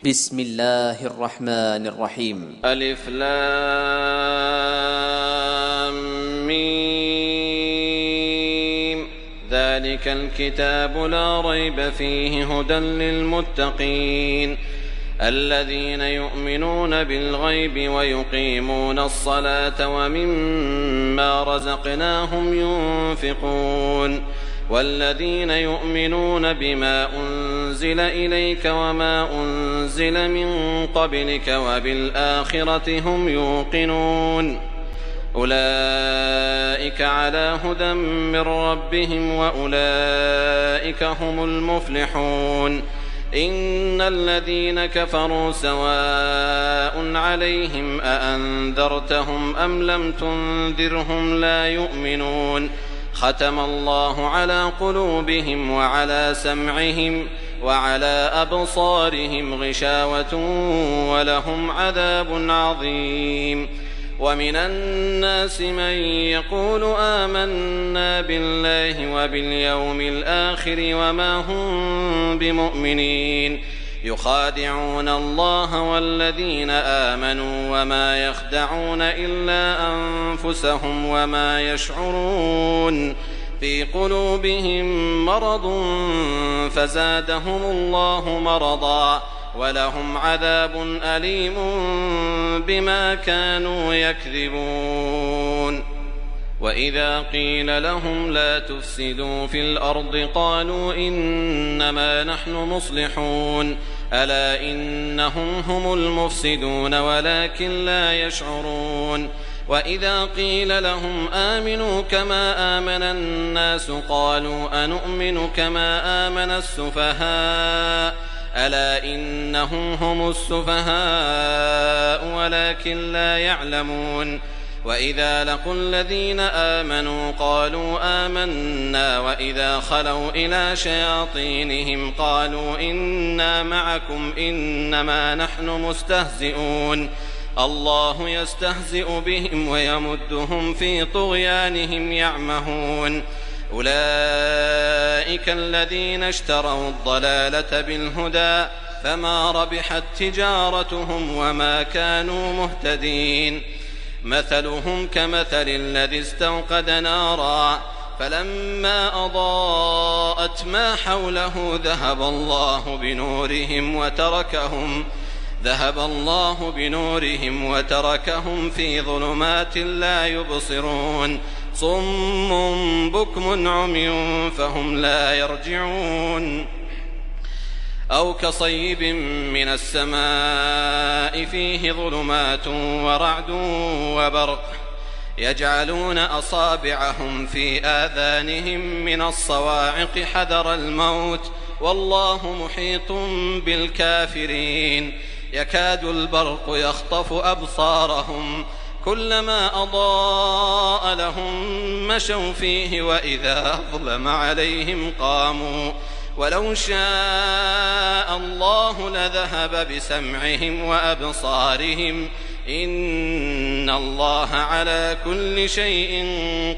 بسم الله الرحمن الرحيم. ألف لام ميم. ذلك الكتاب لا ريب فيه هدى للمتقين الذين يؤمنون بالغيب ويقيمون الصلاة ومما رزقناهم ينفقون والذين يؤمنون بما أنزل إليك وما أنزل من قبلك وبالآخرة هم يوقنون أولئك على هدى من ربهم وأولئك هم المفلحون إن الذين كفروا سواء عليهم أأنذرتهم أم لم تنذرهم لا يؤمنون ختم الله على قلوبهم وعلى سمعهم وعلى أبصارهم غشاوة ولهم عذاب عظيم ومن الناس من يقول آمنا بالله وباليوم الآخر وما هم بمؤمنين يخادعون الله والذين آمنوا وما يخدعون إلا أنفسهم وما يشعرون في قلوبهم مرض فزادهم الله مرضا ولهم عذاب أليم بما كانوا يكذبون وإذا قيل لهم لا تفسدوا في الأرض قالوا إنما نحن مصلحون ألا إنهم هم المفسدون ولكن لا يشعرون وإذا قيل لهم آمنوا كما آمن الناس قالوا أنؤمن كما آمن السفهاء ألا إنهم هم السفهاء ولكن لا يعلمون وإذا لقوا الذين آمنوا قالوا آمنا وإذا خلوا إلى شياطينهم قالوا إنا معكم إنما نحن مستهزئون الله يستهزئ بهم ويمدهم في طغيانهم يعمهون أولئك الذين اشتروا الضلالة بالهدى فما ربحت تجارتهم وما كانوا مهتدين مثلهم كمثل الذي استوقد نارا فلما أضاءت ما حوله ذهب الله بنورهم وتركهم في ظلمات لا يبصرون صم بكم عمي فهم لا يرجعون أو كصيب من السماء فيه ظلمات ورعد وبرق يجعلون أصابعهم في آذانهم من الصواعق حذر الموت والله محيط بالكافرين يكاد البرق يخطف أبصارهم كلما أضاء لهم مشوا فيه وإذا أظلم عليهم قاموا ولو شاء الله لذهب بسمعهم وأبصارهم إن الله على كل شيء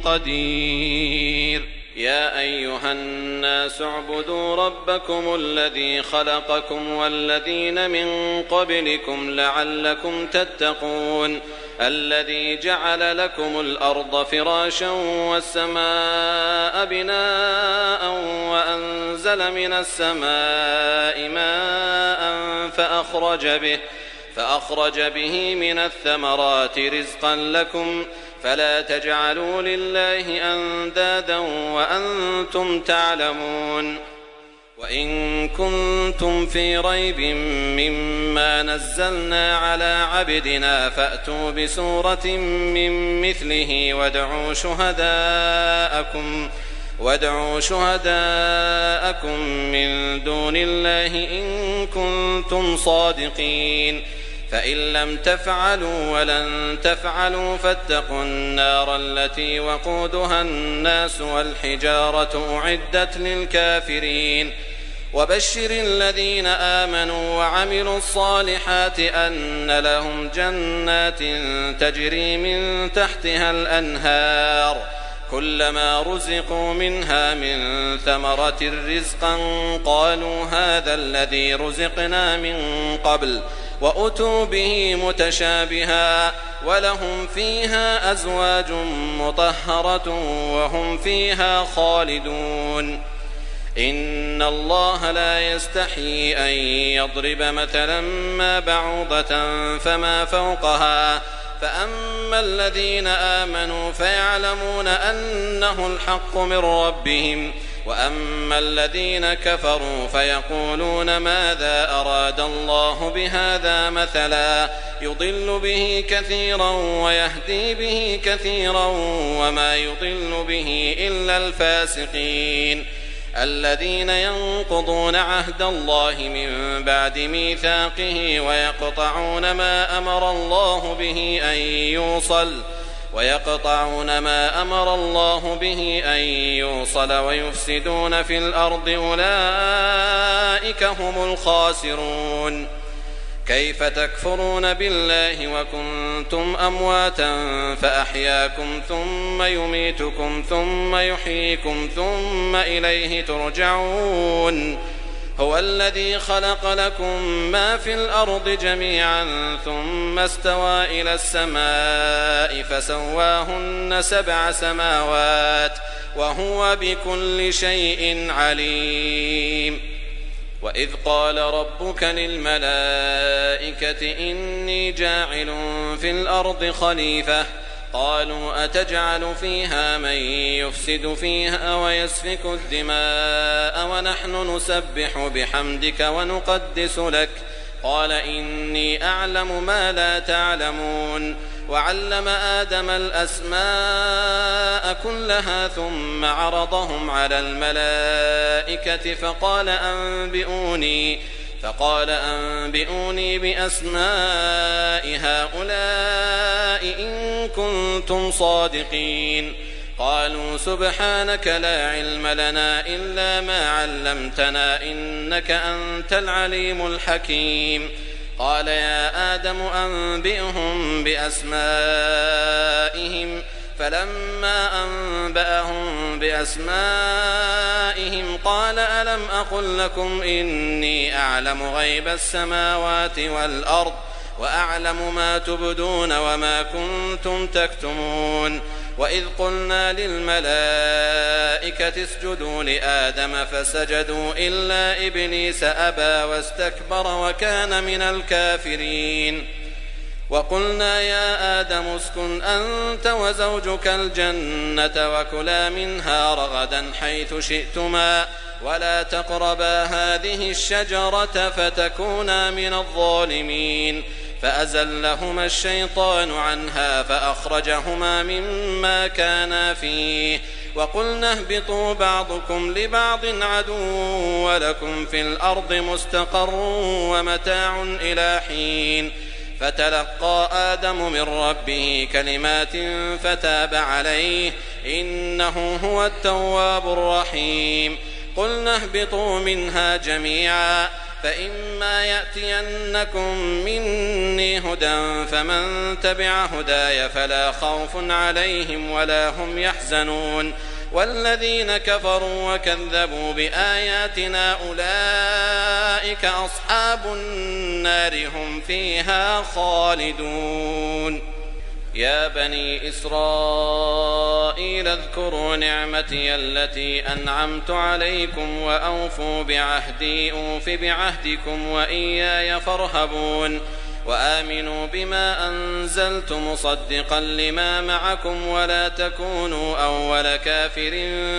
قدير يا أيها الناس اعبدوا ربكم الذي خلقكم والذين من قبلكم لعلكم تتقون الذي جعل لكم الأرض فراشا والسماء بناء وأنزل من السماء ماء فأخرج به من الثمرات رزقا لكم فلا تجعلوا لله أندادا وأنتم تعلمون وإن كنتم في ريب مما نزلنا على عبدنا فأتوا بسورة من مثله وادعوا شهداءكم من دون الله إن كنتم صادقين فإن لم تفعلوا ولن تفعلوا فاتقوا النار التي وقودها الناس والحجارة أعدت للكافرين وبشر الذين آمنوا وعملوا الصالحات أن لهم جنات تجري من تحتها الأنهار كلما رزقوا منها من ثمرة رزقا قالوا هذا الذي رزقنا من قبل وأتوا به متشابها ولهم فيها أزواج مطهرة وهم فيها خالدون. إن الله لا يستحيي أن يضرب مثلا ما بعوضة فما فوقها فأما الذين آمنوا فيعلمون أنه الحق من ربهم وأما الذين كفروا فيقولون ماذا أراد الله بهذا مثلا يضل به كثيرا ويهدي به كثيرا وما يضل به إلا الفاسقين الذين ينقضون عهد الله من بعد ميثاقه ويقطعون ما أمر الله به أن يوصل ويفسدون في الأرض أولئك هم الخاسرون. كيف تكفرون بالله وكنتم أمواتا فأحياكم ثم يميتكم ثم يحييكم ثم إليه ترجعون. هو الذي خلق لكم ما في الأرض جميعا ثم استوى إلى السماء فسواهن 7 سماوات وهو بكل شيء عليم. وإذ قال ربك للملائكة إني جاعل في الأرض خليفة قالوا أتجعل فيها من يفسد فيها ويسفك الدماء ونحن نسبح بحمدك ونقدس لك قال إني أعلم ما لا تعلمون. وعلم آدم الأسماء كلها ثم عرضهم على الملائكة فقال أنبئوني بأسماء هؤلاء إن كنتم صادقين. قالوا سبحانك لا علم لنا إلا ما علمتنا إنك أنت العليم الحكيم. قال يا آدم أنبئهم بأسمائهم فلما أنبأهم بأسمائهم قال ألم أقل لكم إني أعلم غيب السماوات والأرض وأعلم ما تبدون وما كنتم تكتمون. وإذ قلنا للملائكة اسجدوا لآدم فسجدوا إلا إبليس أبى واستكبر وكان من الكافرين. وقلنا يا آدم اسكن أنت وزوجك الجنة وكلا منها رغدا حيث شئتما ولا تقربا هذه الشجرة فتكونا من الظالمين. فأزلهما الشيطان عنها فأخرجهما مما كانا فيه وقلنا اهبطوا بعضكم لبعض عدو ولكم في الأرض مستقر ومتاع إلى حين. فتلقى آدم من ربه كلمات فتاب عليه إنه هو التواب الرحيم. قلنا اهبطوا منها جميعا فإما يأتينكم مني هدى فمن تبع هداي فلا خوف عليهم ولا هم يحزنون. والذين كفروا وكذبوا بآياتنا أولئك أصحاب النار هم فيها خالدون. يا بني إسرائيل اذكروا نعمتي التي أنعمت عليكم وأوفوا بعهدي أوف بعهدكم وإياي فارهبون. وآمنوا بما أنزلت مصدقا لما معكم ولا تكونوا أول كافر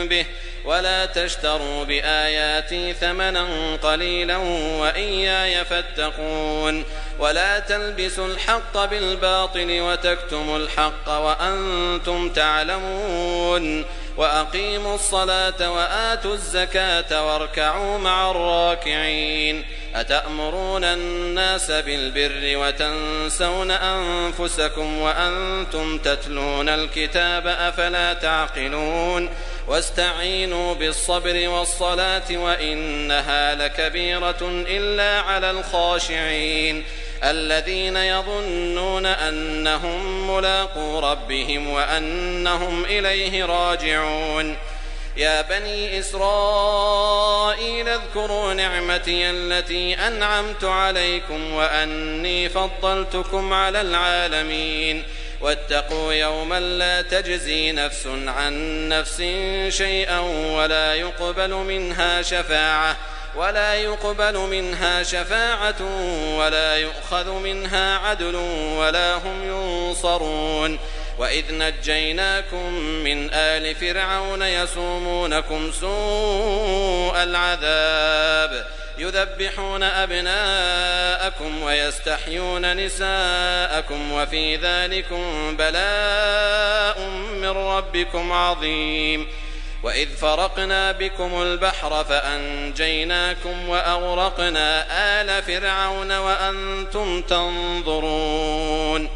به ولا تشتروا بآياتي ثمنا قليلا وإياي فاتقون. ولا تلبسوا الحق بالباطل وتكتموا الحق وأنتم تعلمون. وأقيموا الصلاة وآتوا الزكاة واركعوا مع الراكعين. أتأمرون الناس بالبر وتنسون أنفسكم وأنتم تتلون الكتاب أفلا تعقلون. واستعينوا بالصبر والصلاة وإنها لكبيرة إلا على الخاشعين الذين يظنون أنهم ملاقو ربهم وأنهم إليه راجعون يا بني إسرائيل اذكروا نعمتي التي أنعمت عليكم وأني فضلتكم على العالمين واتقوا يوما لا تجزي نفس عن نفس شيئا ولا يقبل منها شفاعة ولا يؤخذ منها عدل ولا هم ينصرون وإذ نجيناكم من آل فرعون يسومونكم سوء العذاب يذبحون أبناءكم ويستحيون نساءكم وفي ذلكم بلاء من ربكم عظيم وإذ فرقنا بكم البحر فأنجيناكم وأغرقنا آل فرعون وأنتم تنظرون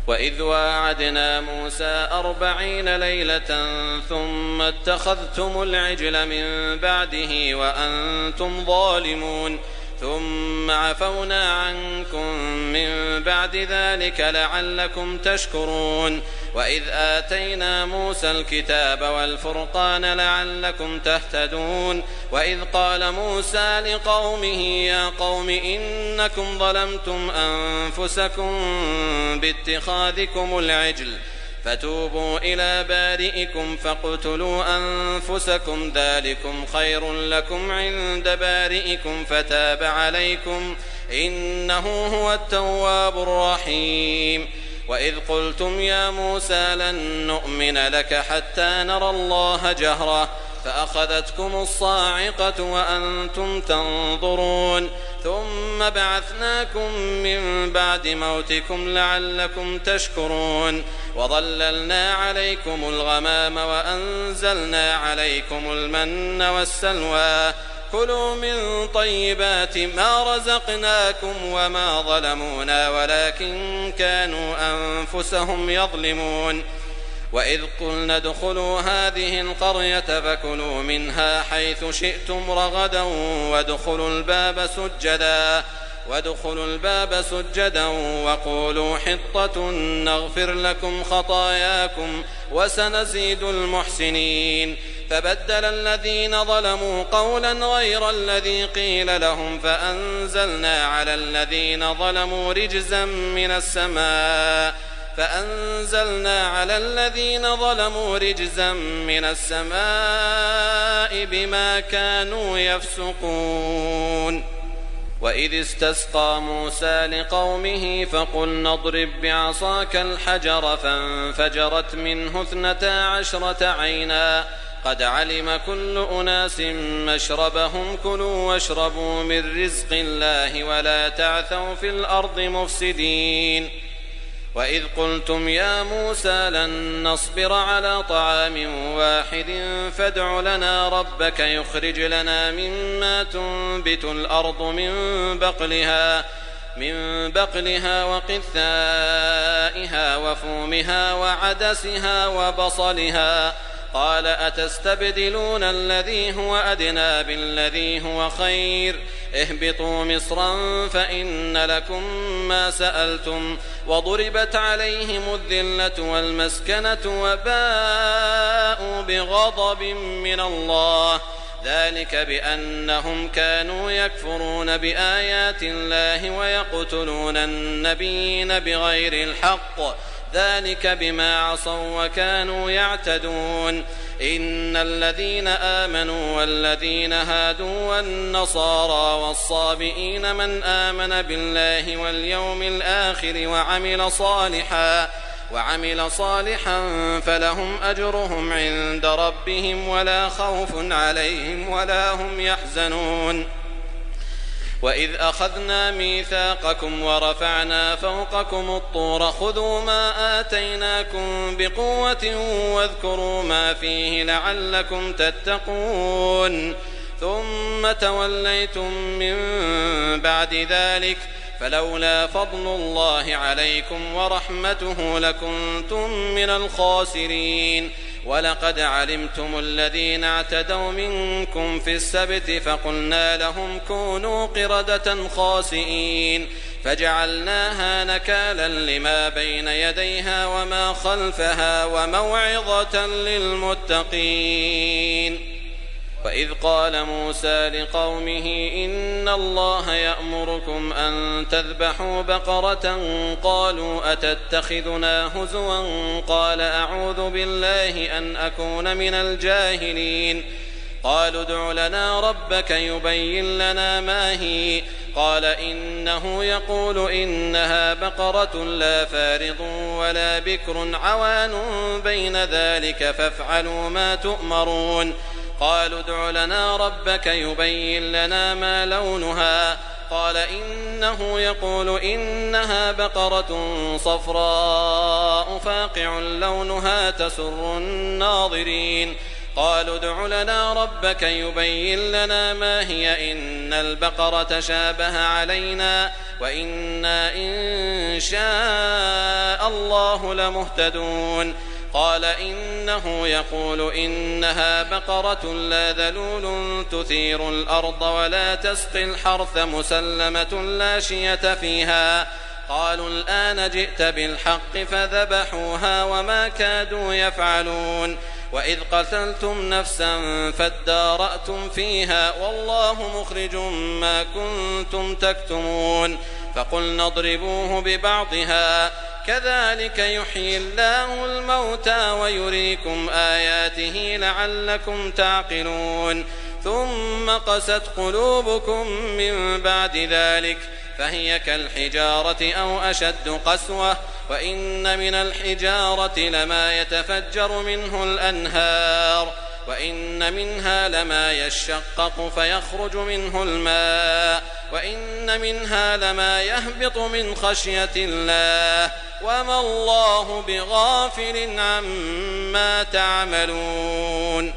وإذ واعدنا موسى 40 ليلة ثم اتخذتم العجل من بعده وأنتم ظالمون ثم عفونا عنكم من بعد ذلك لعلكم تشكرون وإذ آتينا موسى الكتاب والفرقان لعلكم تهتدون وإذ قال موسى لقومه يا قوم إنكم ظلمتم أنفسكم باتخاذكم العجل فتوبوا إلى بارئكم فاقتلوا أنفسكم ذلكم خير لكم عند بارئكم فتاب عليكم إنه هو التواب الرحيم وإذ قلتم يا موسى لن نؤمن لك حتى نرى الله جهرة فأخذتكم الصاعقة وأنتم تنظرون ثم بعثناكم من بعد موتكم لعلكم تشكرون وظللنا عليكم الغمام وأنزلنا عليكم المن والسلوى كلوا من طيبات ما رزقناكم وما ظلمونا ولكن كانوا أنفسهم يظلمون وإذ قلنا ادخلوا هذه القرية فكلوا منها حيث شئتم رغدا وادخلوا الباب سجدا وقولوا حطة نغفر لكم خطاياكم وسنزيد المحسنين فبدل الذين ظلموا قولا غير الذي قيل لهم فأنزلنا على الذين ظلموا رجزا من السماء بما كانوا يفسقون وإذ استسقى موسى لقومه فقلنا اضرب بعصاك الحجر فانفجرت منه 12 عينا قد علم كل أناس مشربهم كلوا واشربوا من رزق الله ولا تعثوا في الأرض مفسدين وإذ قلتم يا موسى لن نصبر على طعام واحد فادع لنا ربك يخرج لنا مما تنبت الأرض من بقلها وقثائها وفومها وعدسها وبصلها قال أتستبدلون الذي هو أدنى بالذي هو خير اهبطوا مصرا فإن لكم ما سألتم وضربت عليهم الذلة والمسكنة وباءوا بغضب من الله ذلك بأنهم كانوا يكفرون بآيات الله ويقتلون النبيين بغير الحق ذلك بما عصوا وكانوا يعتدون إن الذين آمنوا والذين هادوا والنصارى والصابئين من آمن بالله واليوم الآخر وعمل صالحا فلهم أجرهم عند ربهم ولا خوف عليهم ولا هم يحزنون وإذ أخذنا ميثاقكم ورفعنا فوقكم الطور خذوا ما آتيناكم بقوة واذكروا ما فيه لعلكم تتقون ثم توليتم من بعد ذلك فلولا فضل الله عليكم ورحمته لكنتم من الخاسرين ولقد علمتم الذين اعتدوا منكم في السبت فقلنا لهم كونوا قردة خاسئين فجعلناها نكالا لما بين يديها وما خلفها وموعظة للمتقين. وإذ قال موسى لقومه إن الله يأمركم أن تذبحوا بقرة قالوا أتتخذنا هزوا قال أعوذ بالله أن أكون من الجاهلين. قالوا ادع لنا ربك يبين لنا ما هي قال إنه يقول إنها بقرة لا فارض ولا بكر عوان بين ذلك فافعلوا ما تؤمرون. قالوا ادع لنا ربك يبين لنا ما لونها قال إنه يقول إنها بقرة صفراء فاقع لونها تسر الناظرين. قالوا ادع لنا ربك يبين لنا ما هي إن البقرة شابه علينا وإنا إن شاء الله لمهتدون. قال إنه يقول إنها بقرة لا ذلول تثير الأرض ولا تسقي الحرث مسلمة لا شية فيها. قالوا الآن جئت بالحق فذبحوها وما كادوا يفعلون. وإذ قتلتم نفسا فادارأتم فيها والله مخرج ما كنتم تكتمون. فقلنا اضربوه ببعضها كذلك يحيي الله الموتى ويريكم آياته لعلكم تعقلون. ثم قست قلوبكم من بعد ذلك فهي كالحجارة أو أشد قسوة وإن من الحجارة لما يتفجر منه الأنهار وإن منها لما يشقق فيخرج منه الماء وإن منها لما يهبط من خشية الله وما الله بغافل عما تعملون.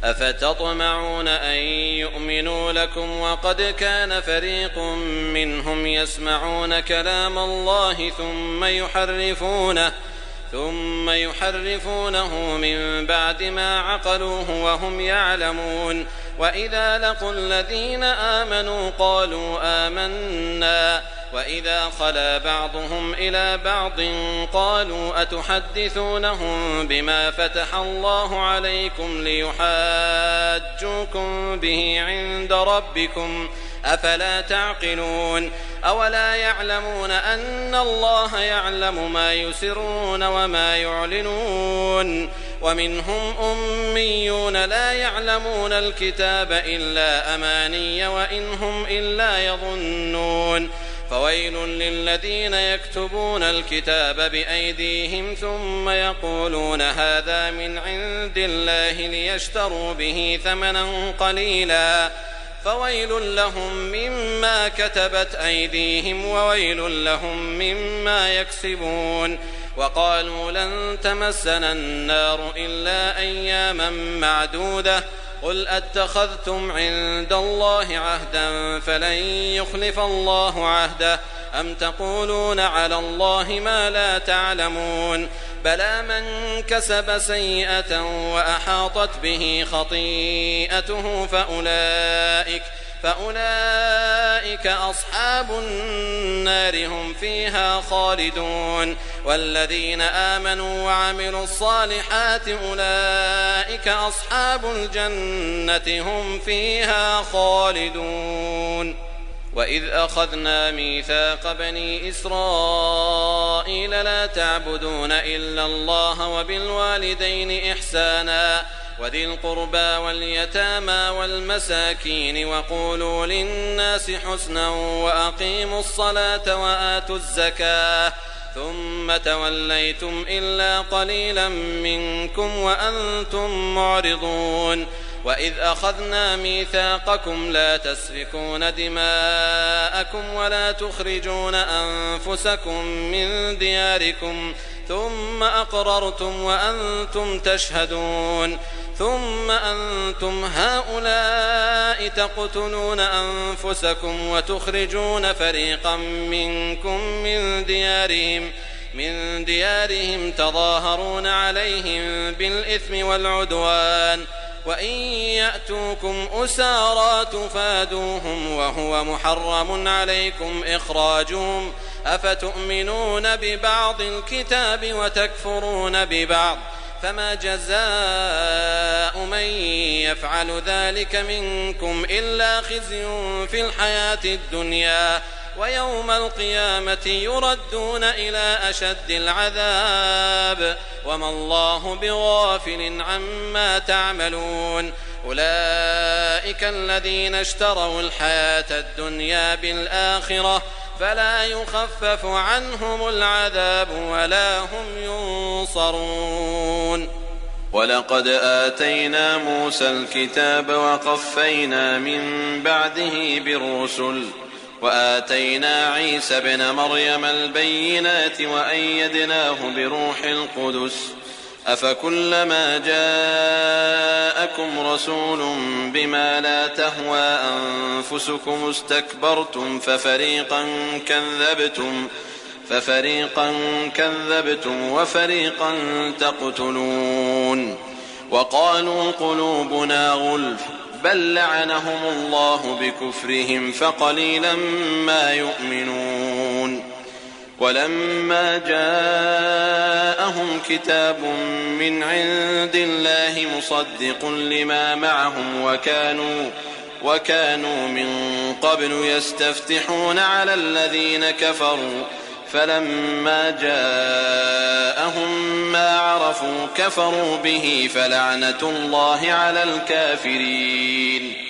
أفتطمعون أن يؤمنوا لكم وقد كان فريق منهم يسمعون كلام الله ثم يحرفونه من بعد ما عقلوه وهم يعلمون. وإذا لقوا الذين آمنوا قالوا آمنا وإذا خلا بعضهم إلى بعض قالوا أتحدثونهم بما فتح الله عليكم ليحاجوكم به عند ربكم أفلا تعقلون. أولا يعلمون أن الله يعلم ما يسرون وما يعلنون. ومنهم أميون لا يعلمون الكتاب إلا أماني وإن هم إلا يظنون. فويل للذين يكتبون الكتاب بأيديهم ثم يقولون هذا من عند الله ليشتروا به ثمنا قليلا فويل لهم مما كتبت أيديهم وويل لهم مما يكسبون. وقالوا لن تمسنا النار إلا أياما معدودة قل أتخذتم عند الله عهدا فلن يخلف الله عهده أم تقولون على الله ما لا تعلمون. بلى من كسب سيئة وأحاطت به خطيئته فأولئك أصحاب النار هم فيها خالدون. والذين آمنوا وعملوا الصالحات أولئك أصحاب الجنة هم فيها خالدون. وإذ أخذنا ميثاق بني إسرائيل لا تعبدون إلا الله وبالوالدين إحسانا وذي القربى واليتامى والمساكين وقولوا للناس حسنا وأقيموا الصلاة وآتوا الزكاة ثم توليتم إلا قليلا منكم وأنتم معرضون. وإذ أخذنا ميثاقكم لا تسفكون دماءكم ولا تخرجون أنفسكم من دياركم ثم أقررتم وأنتم تشهدون. ثم أنتم هؤلاء تقتلون أنفسكم وتخرجون فريقا منكم من ديارهم تظاهرون عليهم بالإثم والعدوان وإن يأتوكم أسارى تفادوهم وهو محرم عليكم إخراجهم أفتؤمنون ببعض الكتاب وتكفرون ببعض فما جزاء من يفعل ذلك منكم إلا خزي في الحياة الدنيا ويوم القيامة يردون إلى أشد العذاب وما الله بغافل عما تعملون أولئك الذين اشتروا الحياة الدنيا بالآخرة فلا يخفف عنهم العذاب ولا هم ينصرون. ولقد آتينا موسى الكتاب وقفينا من بعده بالرسل وآتينا عيسى ابن مريم البينات وأيدناه بروح القدس أفكلما جاءكم رسول بما لا تهوى أنفسكم استكبرتم ففريقا كذبتم وفريقا تقتلون وقالوا قلوبنا غلف بل لعنهم الله بكفرهم فقليلا ما يؤمنون ولما جاءهم كتاب من عند الله مصدق لما معهم وكانوا من قبل يستفتحون على الذين كفروا فلما جاءهم ما عرفوا كفروا به فلعنة الله على الكافرين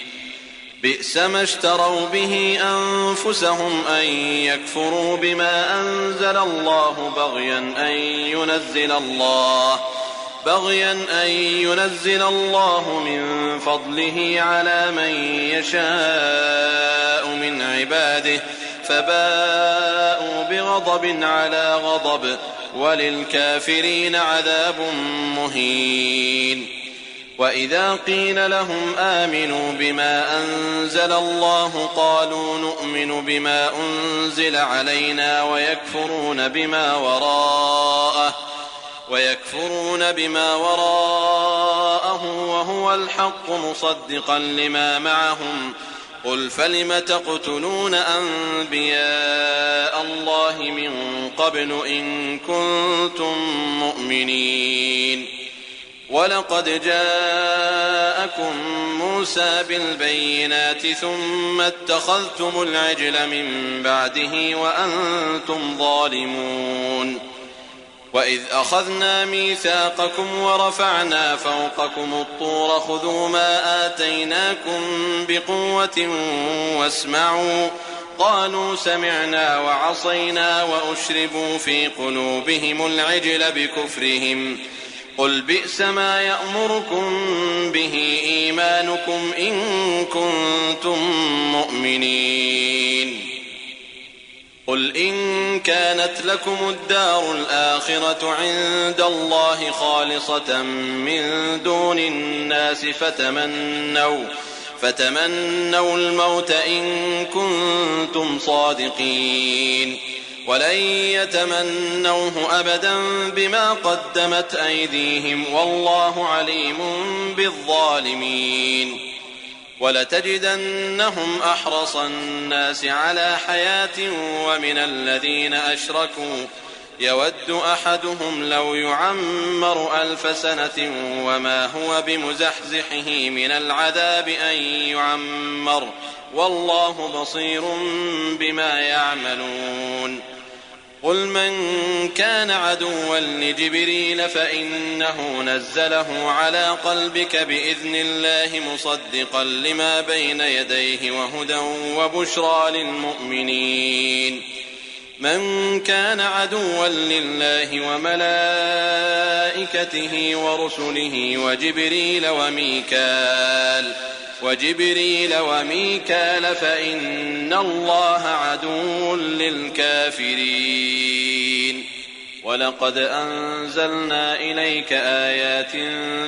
بئس ما اشتروا به أنفسهم أن يكفروا بما أنزل الله بغيا أن ينزل الله من فضله على من يشاء من عباده فباءوا بغضب على غضب وللكافرين عذاب مهين. وإذا قيل لهم آمنوا بما أنزل الله قالوا نؤمن بما أنزل علينا ويكفرون بما وراءه وهو الحق مصدقا لما معهم قل فلم تقتلون أنبياء الله من قبل إن كنتم مؤمنين ولقد جاءكم موسى بالبينات ثم اتخذتم العجل من بعده وأنتم ظالمون وإذ أخذنا ميثاقكم ورفعنا فوقكم الطور خذوا ما آتيناكم بقوة واسمعوا قالوا سمعنا وعصينا وأشربوا في قلوبهم العجل بكفرهم قل بئس ما يأمركم به إيمانكم إن كنتم مؤمنين قل إن كانت لكم الدار الآخرة عند الله خالصة من دون الناس فتمنوا الموت إن كنتم صادقين ولن يتمنوه أبدا بما قدمت أيديهم والله عليم بالظالمين ولتجدنهم أحرص الناس على حياة ومن الذين أشركوا يود أحدهم لو يعمر 1000 سنة وما هو بمزحزحه من العذاب أن يعمر والله بصير بما يعملون قل من كان عدوا لجبريل فإنه نزله على قلبك بإذن الله مصدقا لما بين يديه وهدى وبشرى للمؤمنين من كان عدوا لله وملائكته ورسله وجبريل وميكال فإن الله عدو للكافرين ولقد أنزلنا إليك آيات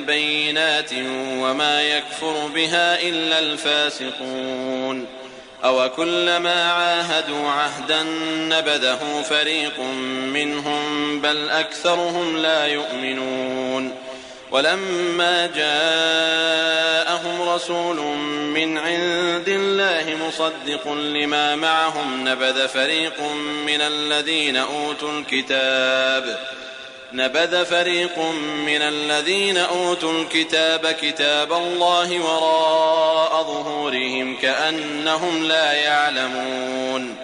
بينات وما يكفر بها إلا الفاسقون أوكلما عاهدوا عهدا نبذه فريق منهم بل أكثرهم لا يؤمنون ولما جاءهم رسول من عند الله مصدق لما معهم نبذ فريق من الذين أوتوا الكتاب كتاب الله وراء ظهورهم كأنهم لا يعلمون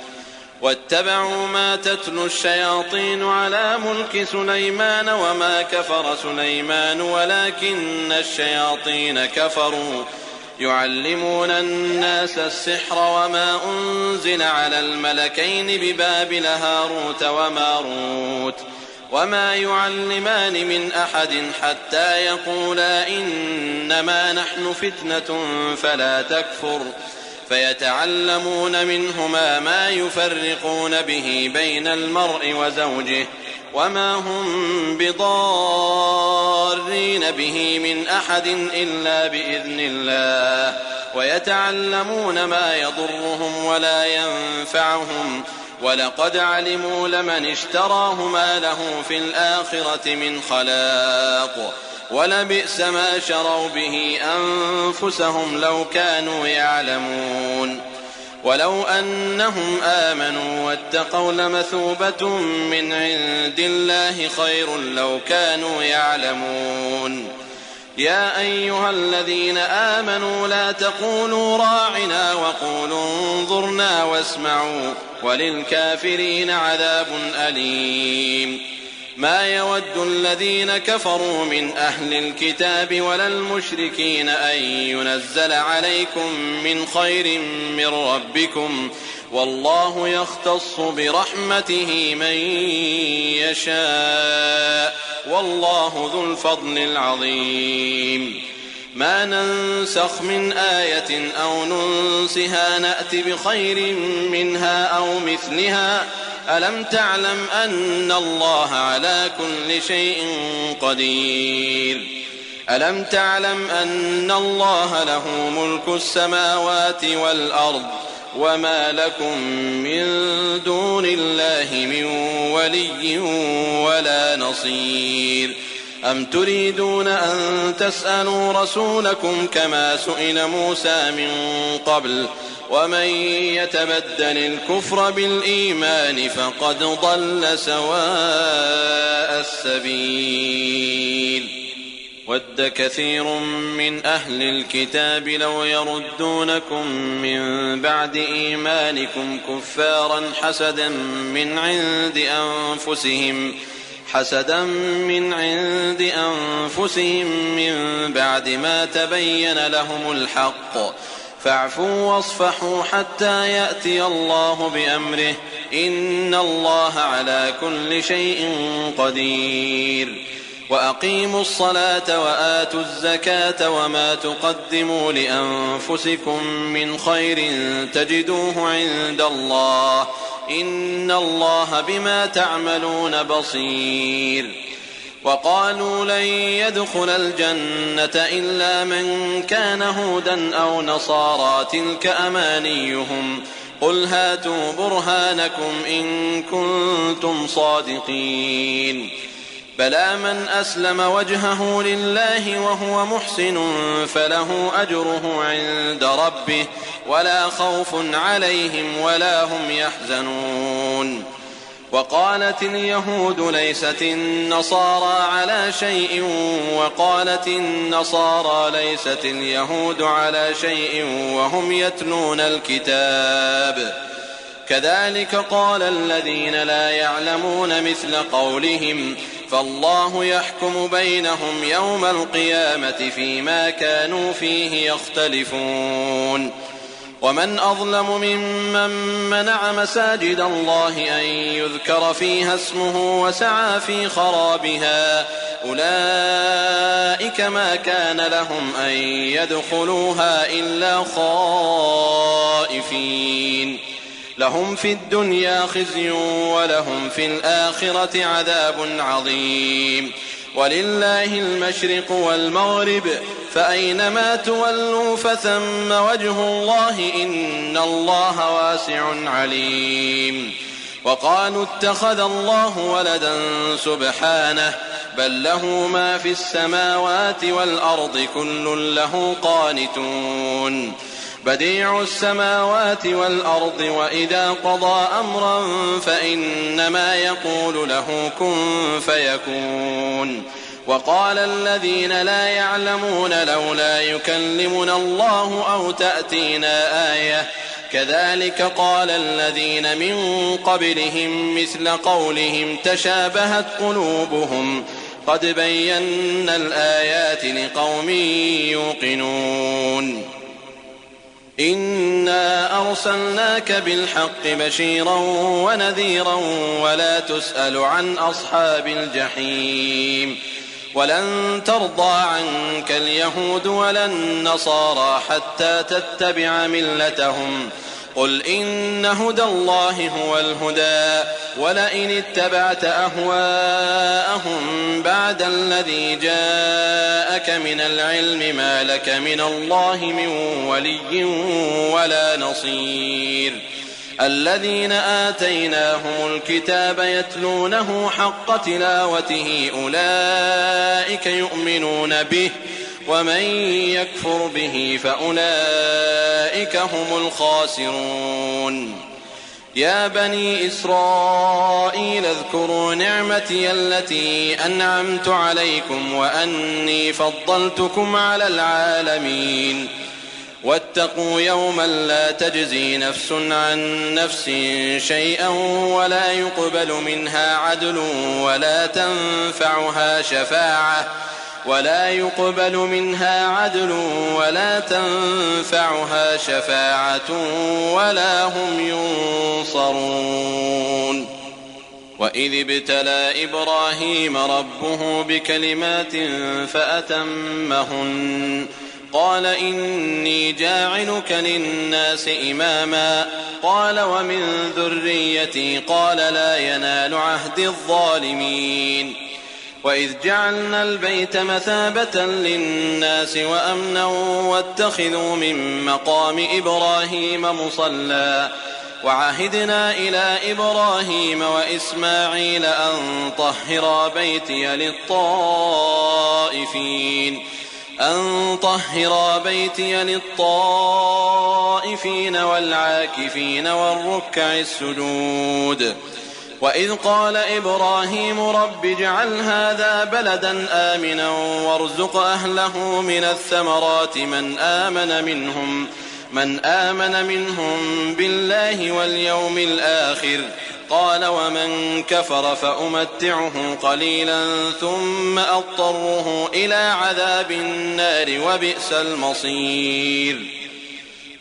واتبعوا ما تتلو الشياطين على ملك سليمان وما كفر سليمان ولكن الشياطين كفروا يعلمون الناس السحر وما أنزل على الملكين ببابل هاروت وماروت وما يعلمان من أحد حتى يقولا إنما نحن فتنة فلا تكفر فيتعلمون منهما ما يفرقون به بين المرء وزوجه وما هم بضارين به من أحد إلا بإذن الله ويتعلمون ما يضرهم ولا ينفعهم ولقد علموا لمن اشتراه ما له في الآخرة من خلاق ولبئس ما شروا به أنفسهم لو كانوا يعلمون ولو أنهم آمنوا واتقوا لمثوبة من عند الله خير لو كانوا يعلمون يا أيها الذين آمنوا لا تقولوا راعنا وقولوا انظرنا واسمعوا وللكافرين عذاب أليم ما يود الذين كفروا من أهل الكتاب ولا المشركين أن ينزل عليكم من خير من ربكم والله يختص برحمته من يشاء والله ذو الفضل العظيم ما ننسخ من آية أو ننسها نأت بخير منها أو مثلها ألم تعلم أن الله على كل شيء قدير ألم تعلم أن الله له ملك السماوات والأرض وما لكم من دون الله من ولي ولا نصير أم تريدون أن تسألوا رسولكم كما سئل موسى من قبل ومن يتبدل الكفر بالإيمان فقد ضل سواء السبيل ود كثير من أهل الكتاب لو يردونكم من بعد إيمانكم كفارا حسدا من عند أنفسهم من بعد ما تبين لهم الحق فاعفوا واصفحوا حتى يأتي الله بأمره إن الله على كل شيء قدير وأقيموا الصلاة وآتوا الزكاة وما تقدموا لأنفسكم من خير تجدوه عند الله إن الله بما تعملون بصير وقالوا لن يدخل الجنة إلا من كان هودا أو نصارى تلك أمانيهم قل هاتوا برهانكم إن كنتم صادقين بلى من أسلم وجهه لله وهو محسن فله أجره عند ربه ولا خوف عليهم ولا هم يحزنون وقالت اليهود ليست النصارى على شيء وقالت النصارى ليست اليهود على شيء وهم يتلون الكتاب كذلك قال الذين لا يعلمون مثل قولهم فالله يحكم بينهم يوم القيامة فيما كانوا فيه يختلفون ومن أظلم ممن منع مساجد الله أن يذكر فيها اسمه وسعى في خرابها أولئك ما كان لهم أن يدخلوها إلا خائفين لهم في الدنيا خزي ولهم في الآخرة عذاب عظيم ولله المشرق والمغرب فأينما تولوا فثم وجه الله إن الله واسع عليم وقالوا اتخذ الله ولدا سبحانه بل له ما في السماوات والأرض كل له قانتون بديع السماوات والأرض وإذا قضى أمرا فإنما يقول له كن فيكون وقال الذين لا يعلمون لولا يكلمنا الله أو تأتينا آية كذلك قال الذين من قبلهم مثل قولهم تشابهت قلوبهم قد بينا الآيات لقوم يوقنون إنا أرسلناك بالحق بشيرا ونذيرا ولا تسأل عن أصحاب الجحيم ولن ترضى عنك اليهود ولا النصارى حتى تتبع ملتهم قل إن هدى الله هو الهدى ولئن اتبعت أهواءهم بعد الذي جاءك من العلم ما لك من الله من ولي ولا نصير الذين آتيناهم الكتاب يتلونه حق تلاوته أولئك يؤمنون به ومن يكفر به فأولئك هم الخاسرون يا بني إسرائيل اذكروا نعمتي التي أنعمت عليكم وأني فضلتكم على العالمين واتقوا يوما لا تجزي نفس عن نفس شيئا ولا يقبل منها عدل ولا تنفعها شفاعة ولا هم ينصرون وإذ ابتلى إبراهيم ربه بكلمات فأتمهن قال إني جاعلك للناس إماما قال ومن ذريتي قال لا ينال عهد الظالمين وإذ جعلنا البيت مثابة للناس وأمنا واتخذوا من مقام إبراهيم مصلى وعهدنا إلى إبراهيم وإسماعيل أن طهرا بيتي للطائفين والعاكفين والركع السجود وإذ قال إبراهيم رب اجعل هذا بلدا آمنا وارزق أهله من الثمرات من آمن منهم بالله واليوم الآخر قال ومن كفر فأمتعه قليلا ثم أضطره إلى عذاب النار وبئس المصير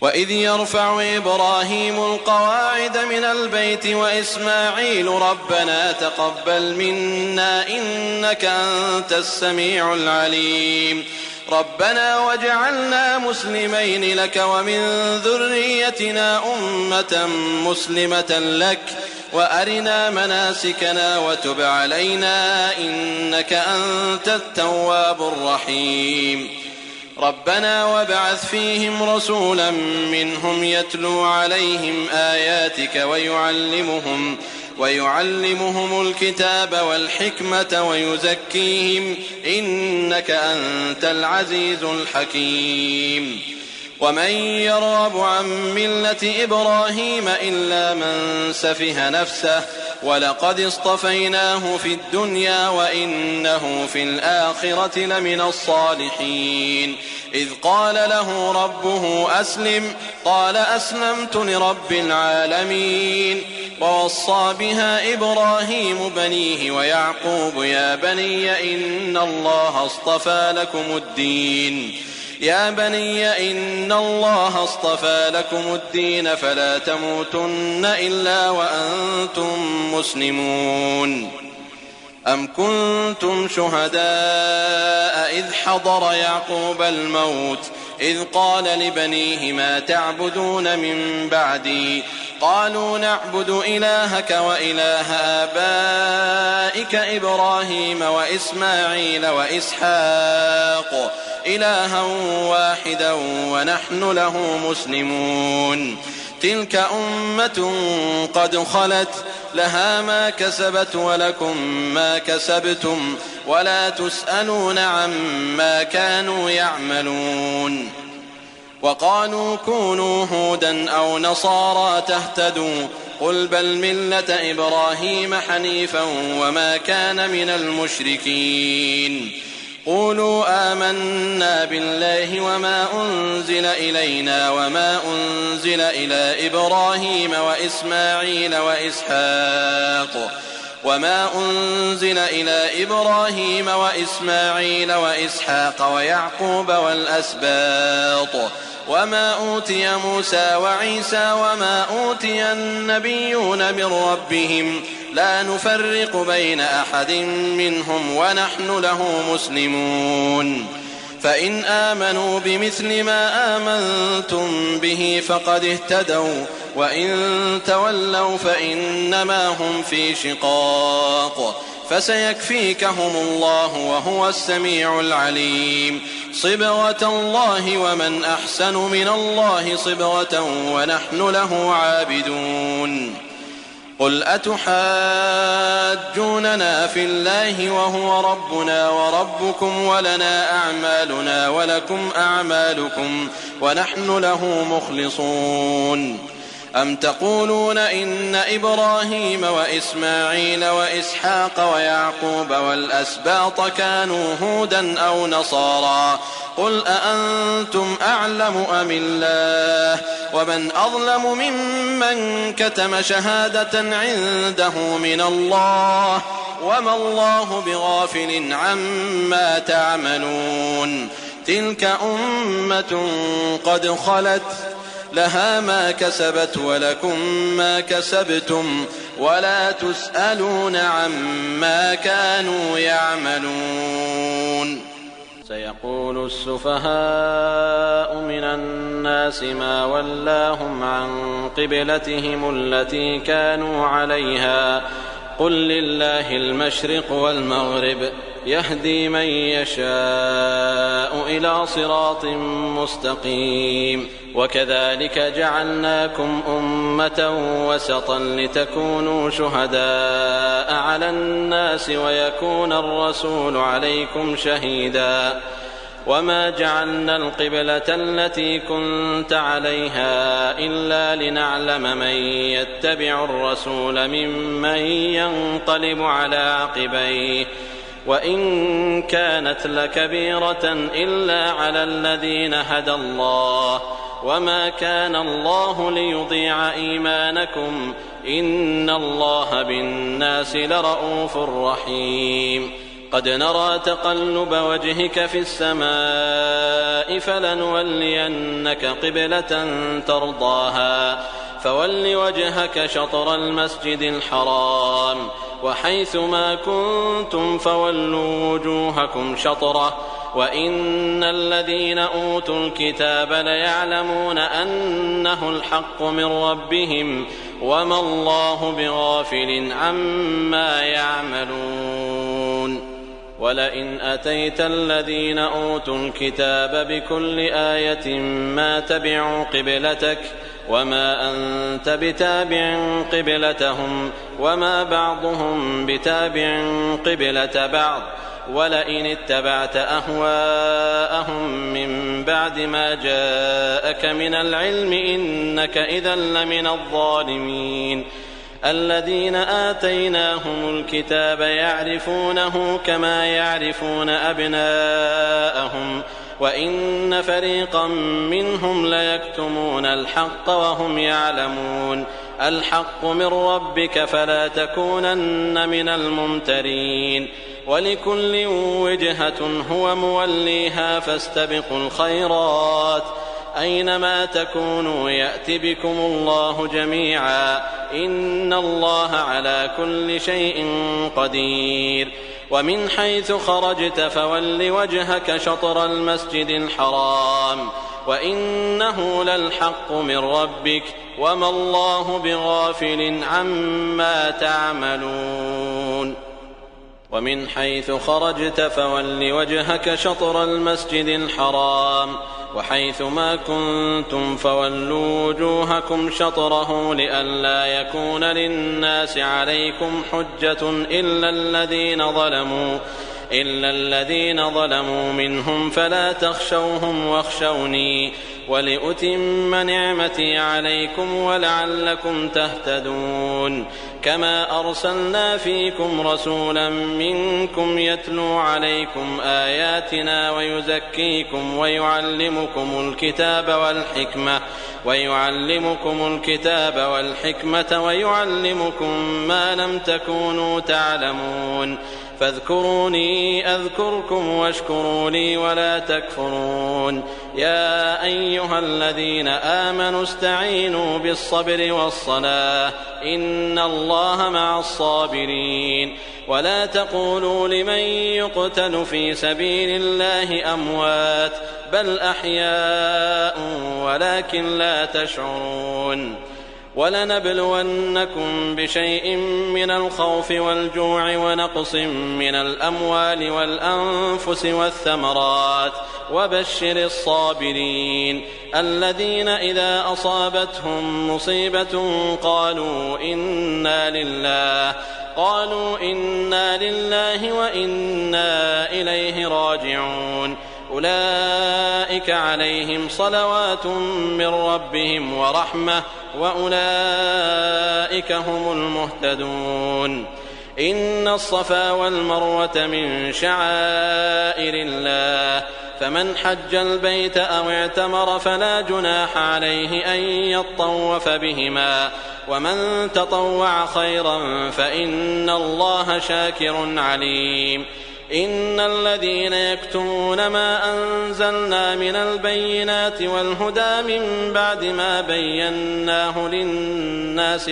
وإذ يرفع إبراهيم القواعد من البيت وإسماعيل ربنا تقبل منا إنك أنت السميع العليم ربنا واجعلنا مسلمين لك ومن ذريتنا أمة مسلمة لك وأرنا مناسكنا وتب علينا إنك أنت التواب الرحيم ربنا وابعث فيهم رسولا منهم يتلو عليهم آياتك ويعلمهم الكتاب والحكمة ويزكيهم إنك أنت العزيز الحكيم ومن يرغب عن ملة إبراهيم إلا من سفه نفسه ولقد اصطفيناه في الدنيا وإنه في الآخرة لمن الصالحين إذ قال له ربه أسلم قال أسلمت لرب العالمين ووصى بها إبراهيم بنيه ويعقوب يا بني إن الله اصطفى لكم الدين فلا تموتن إلا وأنتم مسلمون أم كنتم شهداء إذ حضر يعقوب الموت إذ قال لبنيه ما تعبدون من بعدي قالوا نعبد إلهك وإله آبائك إبراهيم وإسماعيل وإسحاق إلها واحدا ونحن له مسلمون تلك أمة قد خلت لها ما كسبت ولكم ما كسبتم ولا تسألون عما كانوا يعملون. وقالوا كونوا هودا أو نصارى تهتدوا قل بل ملة إبراهيم حنيفا وما كان من المشركين. قولوا آمنا بالله وما أنزل إلينا وما أنزل إلى إبراهيم وإسحاق ويعقوب والأسباط وما أوتي موسى وعيسى وما أوتي النبيون من ربهم لا نفرق بين أحد منهم ونحن له مسلمون. فإن آمنوا بمثل ما آمنتم به فقد اهتدوا وإن تولوا فإنما هم في شقاق فسيكفيكهم الله وهو السميع العليم. صبغة الله ومن أحسن من الله صبغة ونحن له عابدون. قل أتحاجوننا في الله وهو ربنا وربكم ولنا أعمالنا ولكم أعمالكم ونحن له مخلصون. أم تقولون إن إبراهيم وإسماعيل وإسحاق ويعقوب والأسباط كانوا هودا أو نصارى قل أأنتم أعلم أم الله ومن أظلم ممن كتم شهادة عنده من الله وما الله بغافل عما تعملون. تلك أمة قد خلت لها ما كسبت ولكم ما كسبتم ولا تسألون عما كانوا يعملون. سيقول السفهاء من الناس ما ولاهم عن قبلتهم التي كانوا عليها قل لله المشرق والمغرب يهدي من يشاء إلى صراط مستقيم. وكذلك جعلناكم أمة وسطا لتكونوا شهداء على الناس ويكون الرسول عليكم شهيدا. وما جعلنا القبلة التي كنت عليها إلا لنعلم من يتبع الرسول ممن ينقلب على عقبيه وإن كانت لكبيرة إلا على الذين هدى الله وما كان الله ليضيع إيمانكم إن الله بالناس لرءوف رحيم. قد نرى تقلب وجهك في السماء فلنولينك قبلة ترضاها فول وجهك شطر المسجد الحرام وحيث ما كنتم فولوا وجوهكم شطره وإن الذين أوتوا الكتاب ليعلمون أنه الحق من ربهم وما الله بغافل عما يعملون. ولئن أتيت الذين أوتوا الكتاب بكل آية ما تبعوا قبلتك وما أنت بتابع قبلتهم وما بعضهم بتابع قبلة بعض ولئن اتبعت أهواءهم من بعد ما جاءك من العلم إنك إذا لمن الظالمين. الذين آتيناهم الكتاب يعرفونه كما يعرفون أبناءهم وإن فريقا منهم ليكتمون الحق وهم يعلمون. الحق من ربك فلا تكونن من الممترين. ولكل وجهة هو موليها فاستبقوا الخيرات أينما تكونوا يأت بكم الله جميعا إن الله على كل شيء قدير. ومن حيث خرجت فول وجهك شطر المسجد الحرام وإنه للحق من ربك وما الله بغافل عما تعملون. ومن حيث خرجت فول وجهك شطر المسجد الحرام وحيث ما كنتم فولوا وجوهكم شطره لئلا يكون للناس عليكم حجة إلا الذين ظلموا منهم فلا تخشوهم واخشوني ولأتم نعمتي عليكم ولعلكم تهتدون كما أرسلنا فيكم رسولا منكم يتلو عليكم آياتنا ويزكيكم ويعلمكم الكتاب والحكمة ويعلمكم ما لم تكونوا تعلمون فاذكروني أذكركم واشكروا لي ولا تكفرون يا أيها الذين آمنوا استعينوا بالصبر والصلاة إن الله مع الصابرين ولا تقولوا لمن يقتل في سبيل الله أموات بل أحياء ولكن لا تشعرون ولنبلونكم بشيء من الخوف والجوع ونقص من الأموال والأنفس والثمرات وبشر الصابرين الذين إذا أصابتهم مصيبة قالوا إنا لله وإنا إليه راجعون أولئك عليهم صلوات من ربهم ورحمة وأولئك هم المهتدون إن الصفا والمروة من شعائر الله فمن حج البيت أو اعتمر فلا جناح عليه أن يطوف بهما ومن تطوع خيرا فإن الله شاكر عليم إن الذين يكتمون ما أنزلنا من البينات والهدى من بعد ما بيناه للناس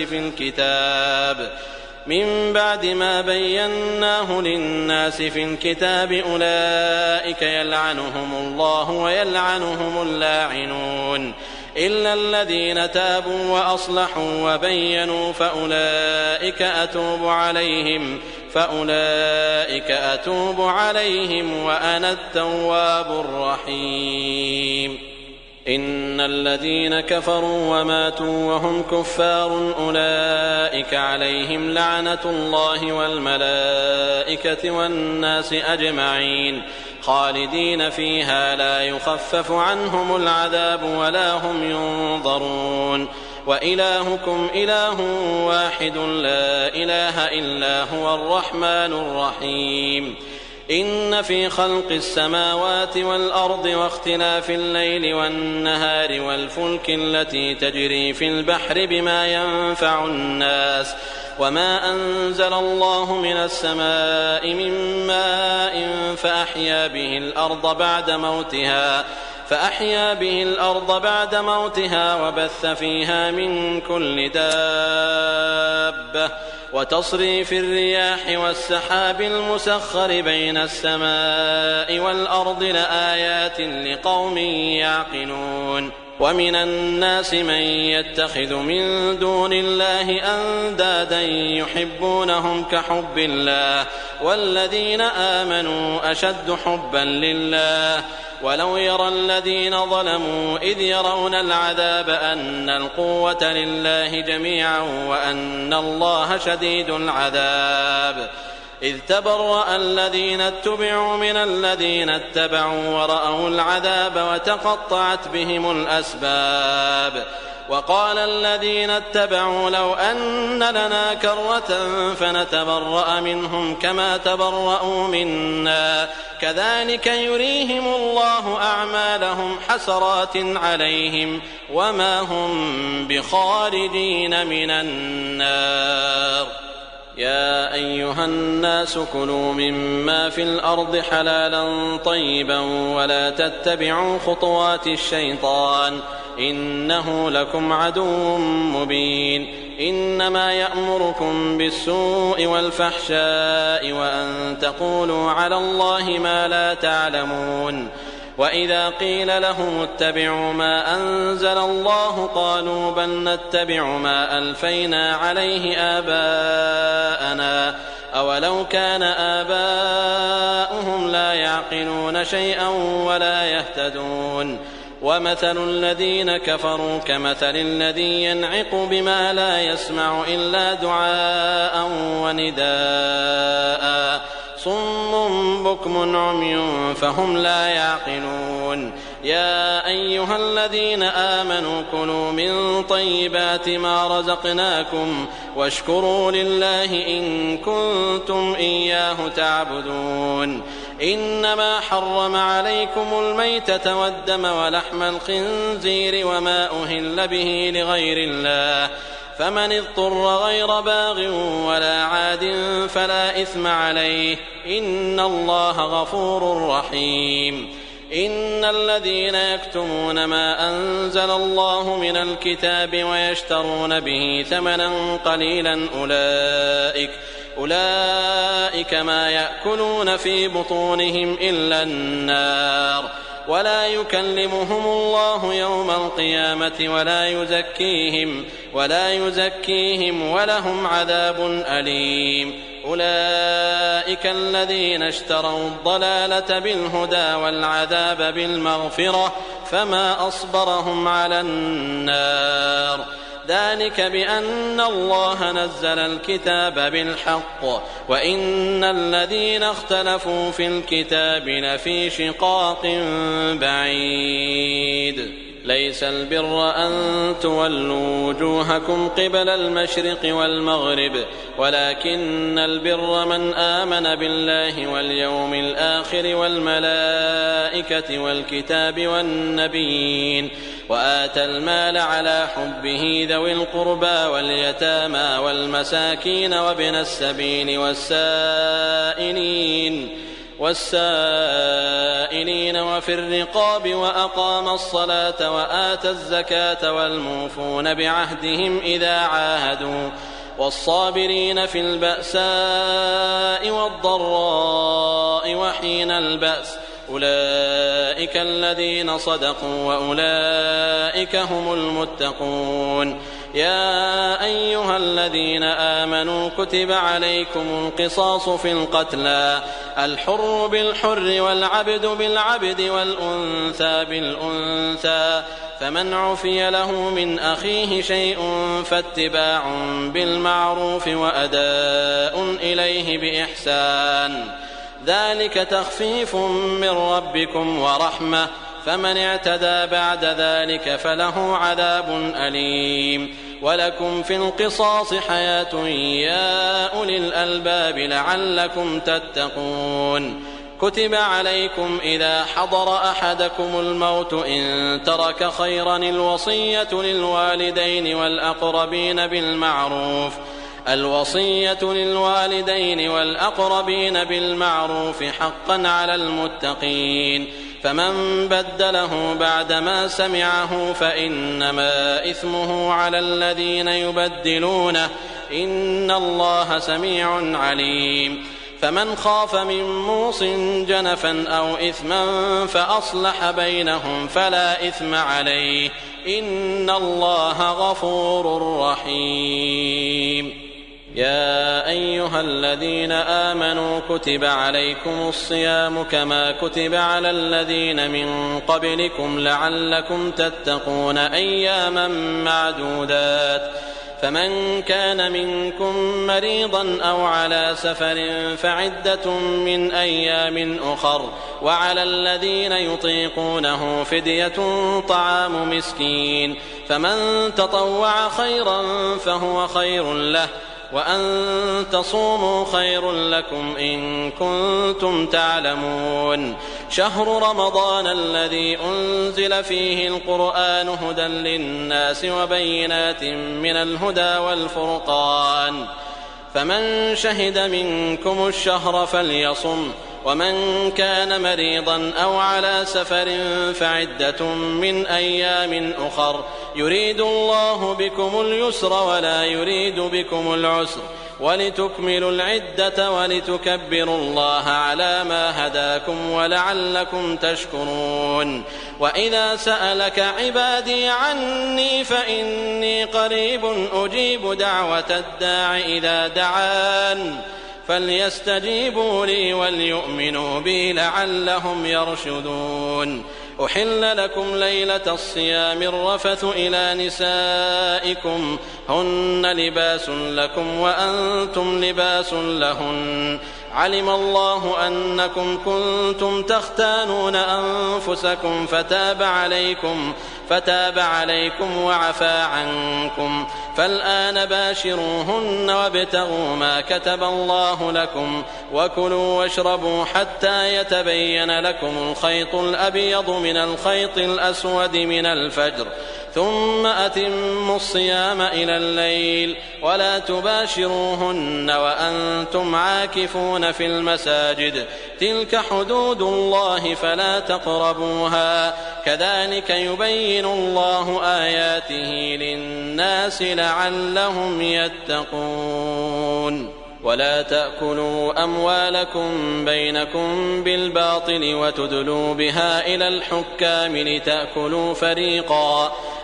في الكتاب أولئك يلعنهم الله ويلعنهم اللاعنون إلا الذين تابوا وأصلحوا وبينوا فأولئك أتوب عليهم وأنا التواب الرحيم إن الذين كفروا وماتوا وهم كفار أولئك عليهم لعنة الله والملائكة والناس أجمعين خالدين فيها لا يخفف عنهم العذاب ولا هم ينظرون وإلهكم إله واحد لا إله إلا هو الرحمن الرحيم إن في خلق السماوات والأرض واختلاف الليل والنهار والفلك التي تجري في البحر بما ينفع الناس وما أنزل الله من السماء من ماء فأحيا به الأرض بعد موتها وبث فيها من كل دابة وتصريف الرياح والسحاب المسخر بين السماء والأرض لآيات لقوم يعقلون ومن الناس من يتخذ من دون الله أندادا يحبونهم كحب الله والذين آمنوا أشد حبا لله ولو يرى الذين ظلموا إذ يرون العذاب أن القوة لله جميعا وأن الله شديد العذاب إذ تبرأ الذين اتبعوا من الذين اتبعوا ورأوا العذاب وتقطعت بهم الأسباب وقال الذين اتبعوا لو أن لنا كرة فنتبرأ منهم كما تبرأوا منا كذلك يريهم الله أعمالهم حسرات عليهم وما هم بخارجين من النار يا أيها الناس كلوا مما في الأرض حلالا طيبا ولا تتبعوا خطوات الشيطان إنه لكم عدو مبين إنما يأمركم بالسوء والفحشاء وأن تقولوا على الله ما لا تعلمون وإذا قيل لهم اتبعوا ما أنزل الله قالوا بل نتبع ما ألفينا عليه آباءنا أولو كان آباؤهم لا يعقلون شيئا ولا يهتدون ومثل الذين كفروا كمثل الذي ينعق بما لا يسمع إلا دعاء ونداء صم بكم عمي فهم لا يعقلون يا أيها الذين آمنوا كلوا من طيبات ما رزقناكم واشكروا لله إن كنتم إياه تعبدون إنما حرم عليكم الميتة والدم ولحم الخنزير وما أهل به لغير الله فمن اضطر غير باغ ولا عاد فلا إثم عليه إن الله غفور رحيم إن الذين يكتمون ما أنزل الله من الكتاب ويشترون به ثمنا قليلا أولئك ما يأكلون في بطونهم إلا النار ولا يكلمهم الله يوم القيامة ولا يزكيهم ولهم عذاب أليم أولئك الذين اشتروا الضلالة بالهدى والعذاب بالمغفرة فما أصبرهم على النار ذلك بأن الله نزل الكتاب بالحق وإن الذين اختلفوا في الكتاب لفي شقاق بعيد ليس البر أن تولوا وجوهكم قبل المشرق والمغرب ولكن البر من آمن بالله واليوم الآخر والملائكة والكتاب والنبيين وآتى المال على حبه ذوي القربى واليتامى والمساكين وابن السبيل والسائلين وفي الرقاب وأقام الصلاة وآتى الزكاة والموفون بعهدهم إذا عاهدوا والصابرين في البأساء والضراء وحين البأس أولئك الذين صدقوا وأولئك هم المتقون يا أيها الذين آمنوا كتب عليكم القصاص في القتلى الحر بالحر والعبد بالعبد والأنثى بالأنثى فمن عفي له من أخيه شيء فاتباع بالمعروف وأداء إليه بإحسان ذلك تخفيف من ربكم ورحمة فمن اعتدى بعد ذلك فله عذاب أليم ولكم في القصاص حياة يا أولي الألباب لعلكم تتقون كتب عليكم إذا حضر أحدكم الموت إن ترك خيرا الوصية للوالدين والأقربين بالمعروف حقا على المتقين فمن بدله بعدما سمعه فإنما إثمه على الذين يبدلونه إن الله سميع عليم فمن خاف من موص جنفا أو إثما فأصلح بينهم فلا إثم عليه إن الله غفور رحيم يا أيها الذين آمنوا كتب عليكم الصيام كما كتب على الذين من قبلكم لعلكم تتقون أياما معدودات فمن كان منكم مريضا أو على سفر فعدة من أيام أخر وعلى الذين يطيقونه فدية طعام مسكين فمن تطوع خيرا فهو خير له وأن تصوموا خير لكم إن كنتم تعلمون شهر رمضان الذي أنزل فيه القرآن هدى للناس وبينات من الهدى والفرقان فمن شهد منكم الشهر فليصم ومن كان مريضا أو على سفر فعدة من أيام أخر يريد الله بكم اليسر ولا يريد بكم العسر ولتكملوا العدة ولتكبروا الله على ما هداكم ولعلكم تشكرون وإذا سألك عبادي عني فإني قريب أجيب دعوة الداع إذا دعان فليستجيبوا لي وليؤمنوا بي لعلهم يرشدون أحل لكم ليلة الصيام الرفث إلى نسائكم هن لباس لكم وأنتم لباس لهن علم الله أنكم كنتم تختانون أنفسكم فتاب عليكم وعفى عنكم، فالآن باشروهن وابتغوا ما كتب الله لكم، وكلوا واشربوا حتى يتبين لكم الخيط الأبيض من الخيط الأسود من الفجر، ثم أتموا الصيام إلى الليل، ولا تباشروهن وأنتم عاكفون في المساجد، تلك حدود الله فلا تقربوها، كذلك يبين الله آياته للناس لعلهم يتقون. ولا تأكلوا أموالكم بينكم بالباطل وتدلوا بها إلى الحكام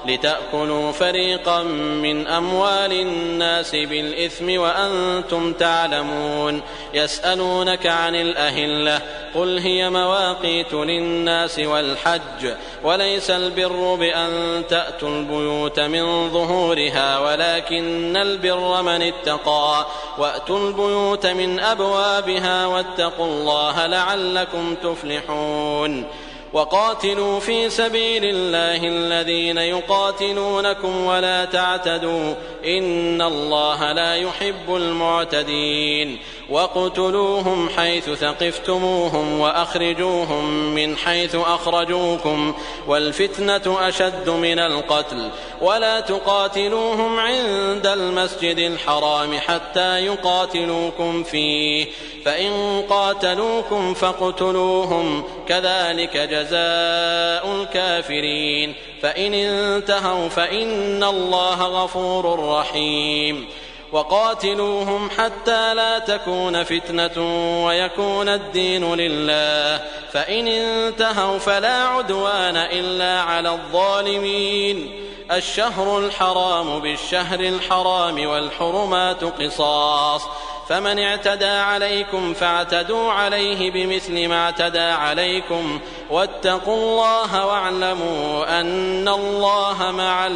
لتأكلوا فريقا من أموال الناس بالإثم وأنتم تعلمون. يسألونك عن الأهلة، قل هي مواقيت للناس والحج، وليس البر بأن تأتوا البيوت من ظهورها، ولكن البر من اتقى، وأتوا البيوت من أبوابها، واتقوا الله لعلكم تفلحون. وقاتلوا في سبيل الله الذين يقاتلونكم ولا تعتدوا، إن الله لا يحب المعتدين. واقتلوهم حيث ثقفتموهم وأخرجوهم من حيث أخرجوكم، والفتنة أشد من القتل، ولا تقاتلوهم عند المسجد الحرام حتى يقاتلوكم فيه، فإن قاتلوكم فاقتلوهم، كذلك جزاء الكافرين، فإن انتهوا فإن الله غفور رحيم. وقاتلوهم حتى لا تكون فتنة ويكون الدين لله، فإن انتهوا فلا عدوان إلا على الظالمين. الشهر الحرام بالشهر الحرام والحرمات قصاص، فمن اعتدى عليكم فاعتدوا عليه بمثل ما اعتدى عليكم، واتقوا الله واعلموا أن الله مع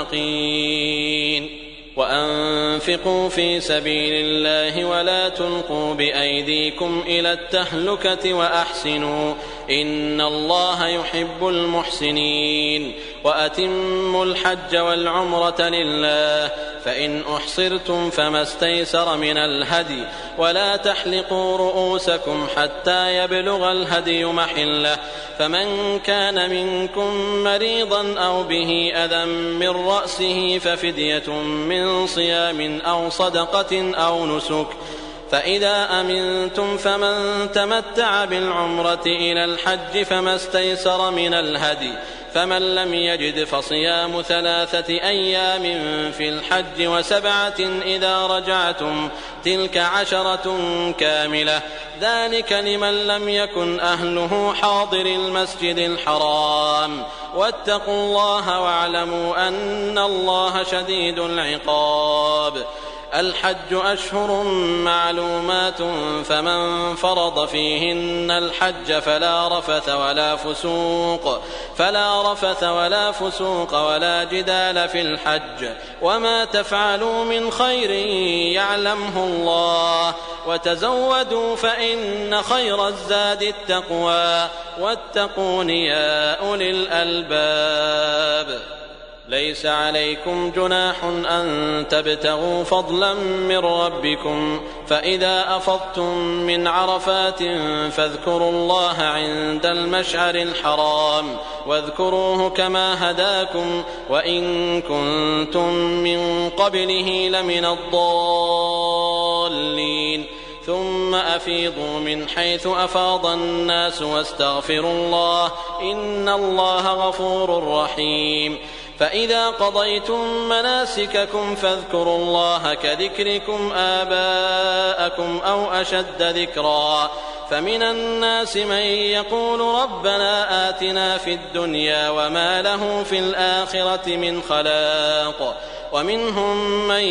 المتقين. وأنفقوا في سبيل الله ولا تلقوا بأيديكم إلى التهلكة وأحسنوا، إن الله يحب المحسنين. وأتموا الحج والعمرة لله، فإن أحصرتم فما استيسر من الهدي، ولا تحلقوا رؤوسكم حتى يبلغ الهدي محله، فمن كان منكم مريضا أو به أذى من رأسه ففدية من صيام أو صدقة أو نسك، فإذا أمنتم فمن تمتع بالعمرة إلى الحج فما استيسر من الهدي، فمن لم يجد فصيام 3 أيام في الحج و7 إذا رجعتم، تلك 10 كاملة، ذلك لمن لم يكن أهله حاضر المسجد الحرام. واتقوا الله واعلموا أن الله شديد العقاب. الحج أشهر معلومات، فمن فرض فيهن الحج فلا رفث ولا فسوق ولا جدال في الحج، وما تفعلوا من خير يعلمه الله، وتزودوا فإن خير الزاد التقوى، واتقون يا أولي الألباب. ليس عليكم جناح أن تبتغوا فضلا من ربكم، فإذا أفضتم من عرفات فاذكروا الله عند المشعر الحرام، واذكروه كما هداكم، وإن كنتم من قبله لمن الضالين. ثم أفيضوا من حيث أفاض الناس واستغفروا الله، إن الله غفور رحيم. فإذا قضيتم مناسككم فاذكروا الله كذكركم آباءكم أو أشد ذكرا، فمن الناس من يقول ربنا آتنا في الدنيا وما له في الآخرة من خلاق، ومنهم من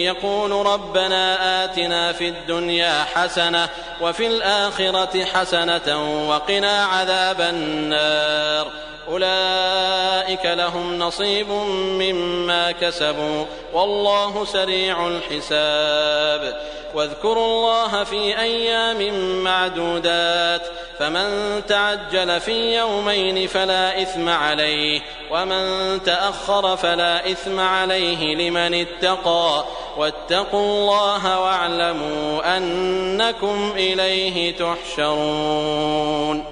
يقول ربنا آتنا في الدنيا حسنة وفي الآخرة حسنة وقنا عذاب النار. أولئك لهم نصيب مما كسبوا والله سريع الحساب. واذكروا الله في أيام معدودات فمن تعجل في يومين فلا إثم عليه ومن تأخر فلا إثم عليه لمن اتقى واتقوا الله واعلموا أنكم إليه تحشرون.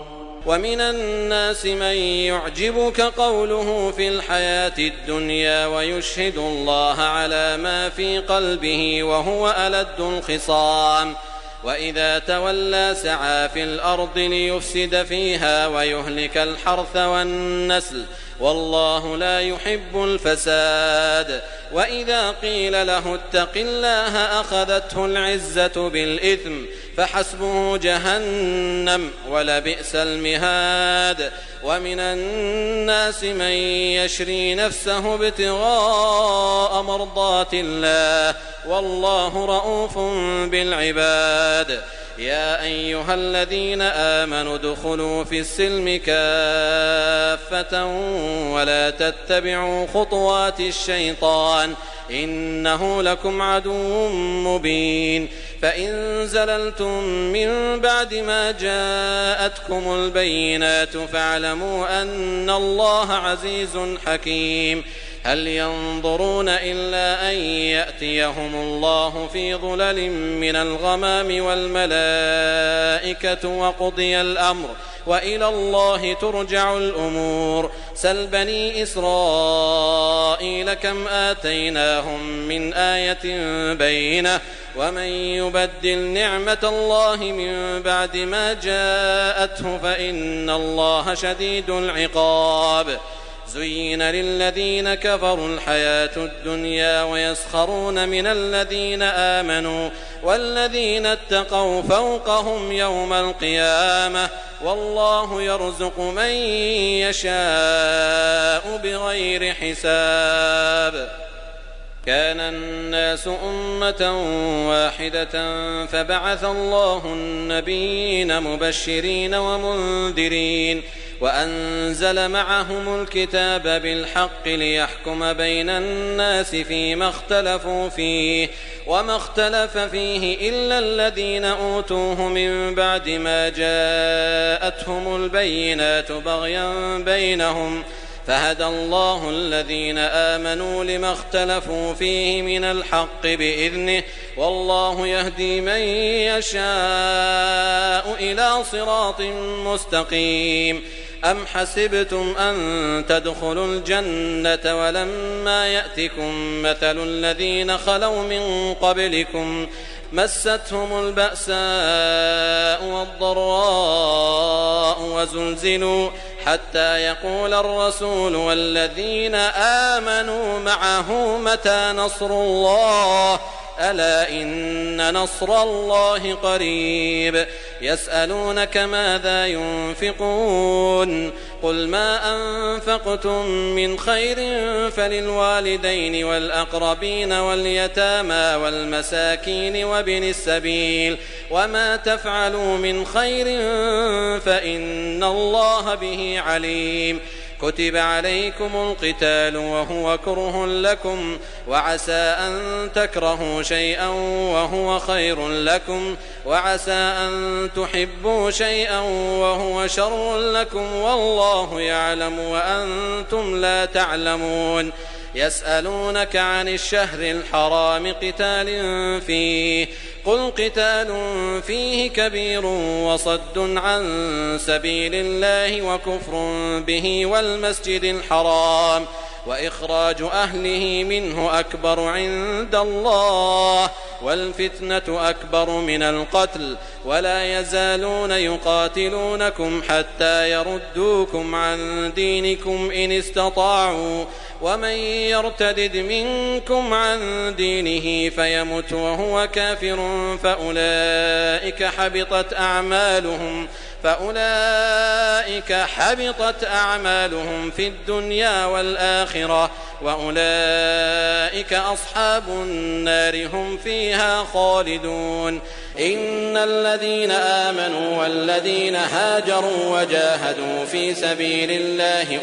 ومن الناس من يعجبك قوله في الحياة الدنيا ويشهد الله على ما في قلبه وهو ألد الخصام وإذا تولى سعى في الأرض ليفسد فيها ويهلك الحرث والنسل والله لا يحب الفساد. وإذا قيل له اتق الله أخذته العزة بالإثم فحسبه جهنم ولبئس المهاد. ومن الناس من يشري نفسه ابتغاء مرضات الله والله رؤوف بالعباد. يا أيها الذين آمنوا ادخلوا في السلم كافة ولا تتبعوا خطوات الشيطان إنه لكم عدو مبين. فإن زللتم من بعد ما جاءتكم البينات فاعلموا أن الله عزيز حكيم. هل ينظرون إلا أن يأتيهم الله في ظلل من الغمام والملائكة وقضي الأمر وإلى الله ترجع الأمور. سل بني إسرائيل كم آتيناهم من آية بينة ومن يبدل نعمة الله من بعد ما جاءته فإن الله شديد العقاب. زين للذين كفروا الحياة الدنيا ويسخرون من الذين آمنوا والذين اتقوا فوقهم يوم القيامة والله يرزق من يشاء بغير حساب. كان الناس أمة واحدة فبعث الله النبيين مبشرين ومنذرين وأنزل معهم الكتاب بالحق ليحكم بين الناس فيما اختلفوا فيه وما اختلف فيه إلا الذين أوتوه من بعد ما جاءتهم البينات بغيا بينهم فهدى الله الذين آمنوا لما اختلفوا فيه من الحق بإذنه والله يهدي من يشاء إلى صراط مستقيم. أم حسبتم أن تدخلوا الجنة ولما يأتكم مثل الذين خلوا من قبلكم مستهم البأساء والضراء وزلزلوا حتى يقول الرسول والذين آمنوا معه متى نصر الله ألا إن نصر الله قريب. يسألونك ماذا ينفقون قل ما أنفقتم من خير فللوالدين والأقربين واليتامى والمساكين وابن السبيل وما تفعلوا من خير فإن الله به عليم. كتب عليكم القتال وهو كره لكم وعسى أن تكرهوا شيئا وهو خير لكم وعسى أن تحبوا شيئا وهو شر لكم والله يعلم وأنتم لا تعلمون. يسألونك عن الشهر الحرام قتال فيه قل قتال فيه كبير وصد عن سبيل الله وكفر به والمسجد الحرام وإخراج أهله منه أكبر عند الله والفتنة أكبر من القتل ولا يزالون يقاتلونكم حتى يردوكم عن دينكم إن استطاعوا ومن يرتدد منكم عن دينه فيمت وهو كافر فأولئك حبطت أعمالهم في الدنيا والآخرة وأولئك أصحاب النار هم فيها خالدون. إن الذين آمنوا والذين هاجروا وجاهدوا في سبيل الله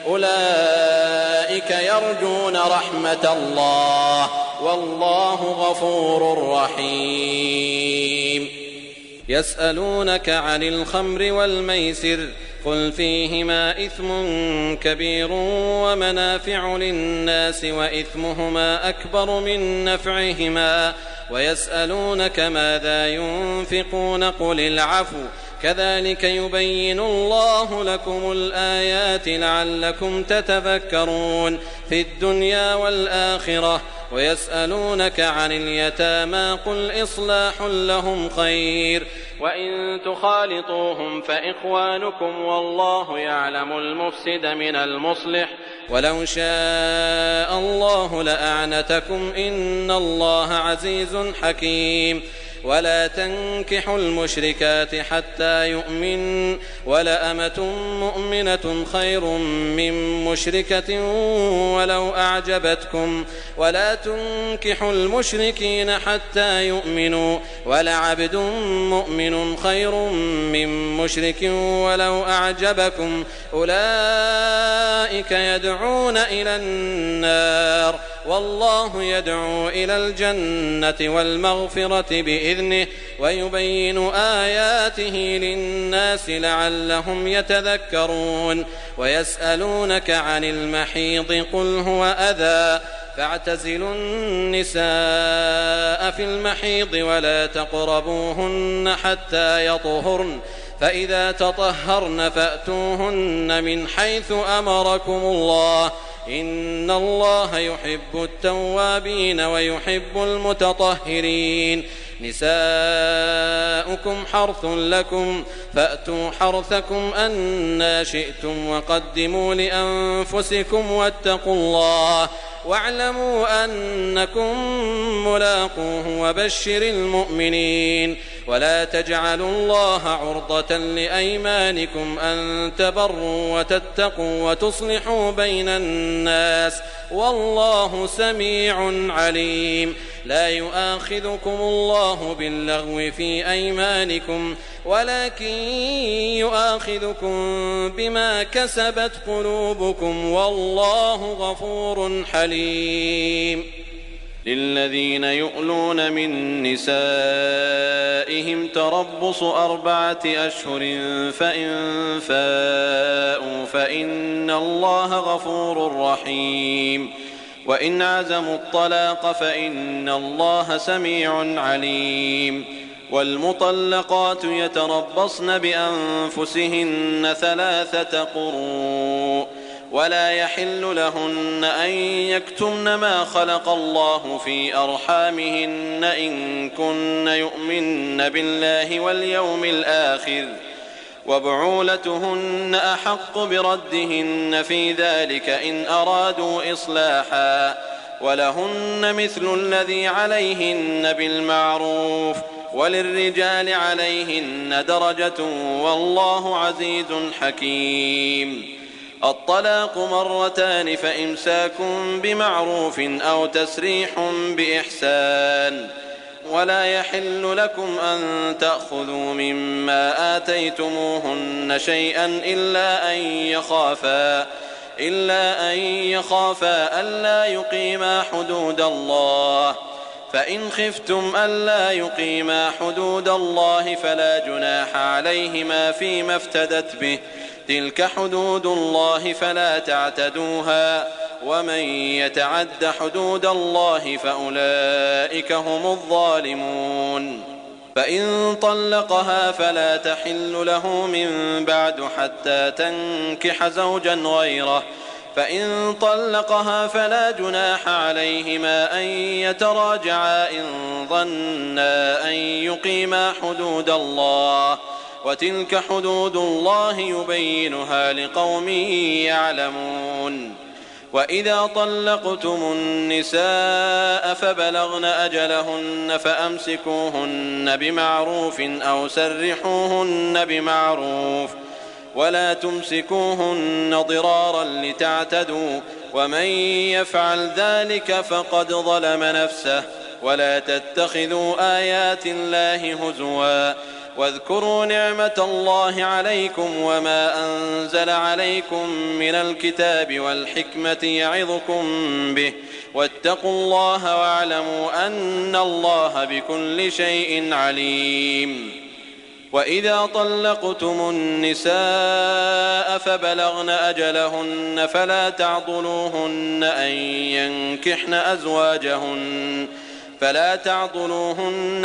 أولئك يرجون رحمة الله والله غفور رحيم. يسألونك عن الخمر والميسر قل فيهما إثم كبير ومنافع للناس وإثمهما أكبر من نفعهما ويسألونك ماذا ينفقون قل العفو كذلك يبين الله لكم الآيات لعلكم تتفكرون في الدنيا والآخرة. ويسألونك عن اليتامى قل إصلاح لهم خير وإن تخالطوهم فإخوانكم والله يعلم المفسد من المصلح ولو شاء الله لأعنتكم إن الله عزيز حكيم. ولا تنكحوا المشركات حتى يؤمن ولأمة مؤمنة خير من مشركة ولو أعجبتكم ولا تنكحوا المشركين حتى يؤمنوا ولعبد مؤمن خير من مشرك ولو أعجبكم أولئك يدعون إلى النار والله يدعو إلى الجنة والمغفرة بإذنه ويبين آياته للناس لعلهم يتذكرون. ويسألونك عن المحيض قل هو أذى فاعتزلوا النساء في المحيض ولا تقربوهن حتى يطهرن فإذا تطهرن فأتوهن من حيث أمركم الله إن الله يحب التوابين ويحب المتطهرين. نساؤكم حرث لكم فأتوا حرثكم أنى شئتم وقدموا لأنفسكم واتقوا الله واعلموا أنكم ملاقوه وبشر المؤمنين. ولا تجعلوا الله عرضة لأيمانكم أن تبروا وتتقوا وتصلحوا بين الناس والله سميع عليم. لا يؤاخذكم الله باللغو في أيمانكم ولكن يؤاخذكم بما كسبت قلوبكم والله غفور حليم. للذين يؤلون من نسائهم تربص 4 أشهر فإن فاءوا فإن الله غفور رحيم. وإن عزموا الطلاق فإن الله سميع عليم. والمطلقات يتربصن بأنفسهن 3 قروء ولا يحل لهن أن يكتمن ما خلق الله في أرحامهن إن كن يؤمن بالله واليوم الآخر وبعولتهن أحق بردهن في ذلك إن أرادوا إصلاحا ولهن مثل الذي عليهن بالمعروف وللرجال عليهن درجة والله عزيز حكيم. الطلاق 2 فإمساك بمعروف أو تسريح بإحسان. ولا يحل لكم أن تأخذوا مما آتيتموهن شيئا إلا أن يخافا ألا يقيما حدود الله فإن خفتم ألا يقيما حدود الله فلا جناح عليهما فيما افتدت به تلك حدود الله فلا تعتدوها ومن يتعد حدود الله فأولئك هم الظالمون. فإن طلقها فلا تحل له من بعد حتى تنكح زوجا غيره فإن طلقها فلا جناح عليهما أن يتراجعا إن ظنا أن يقيما حدود الله وتلك حدود الله يبينها لقوم يعلمون. وإذا طلقتم النساء فبلغن أجلهن فأمسكوهن بمعروف أو سرحوهن بمعروف ولا تمسكوهن ضرارا لتعتدوا ومن يفعل ذلك فقد ظلم نفسه. ولا تتخذوا آيات الله هزوا واذكروا نعمة الله عليكم وما أنزل عليكم من الكتاب والحكمة يعظكم به واتقوا الله واعلموا أن الله بكل شيء عليم. وإذا طلقتم النساء فبلغن أجلهن فلا تعضلوهن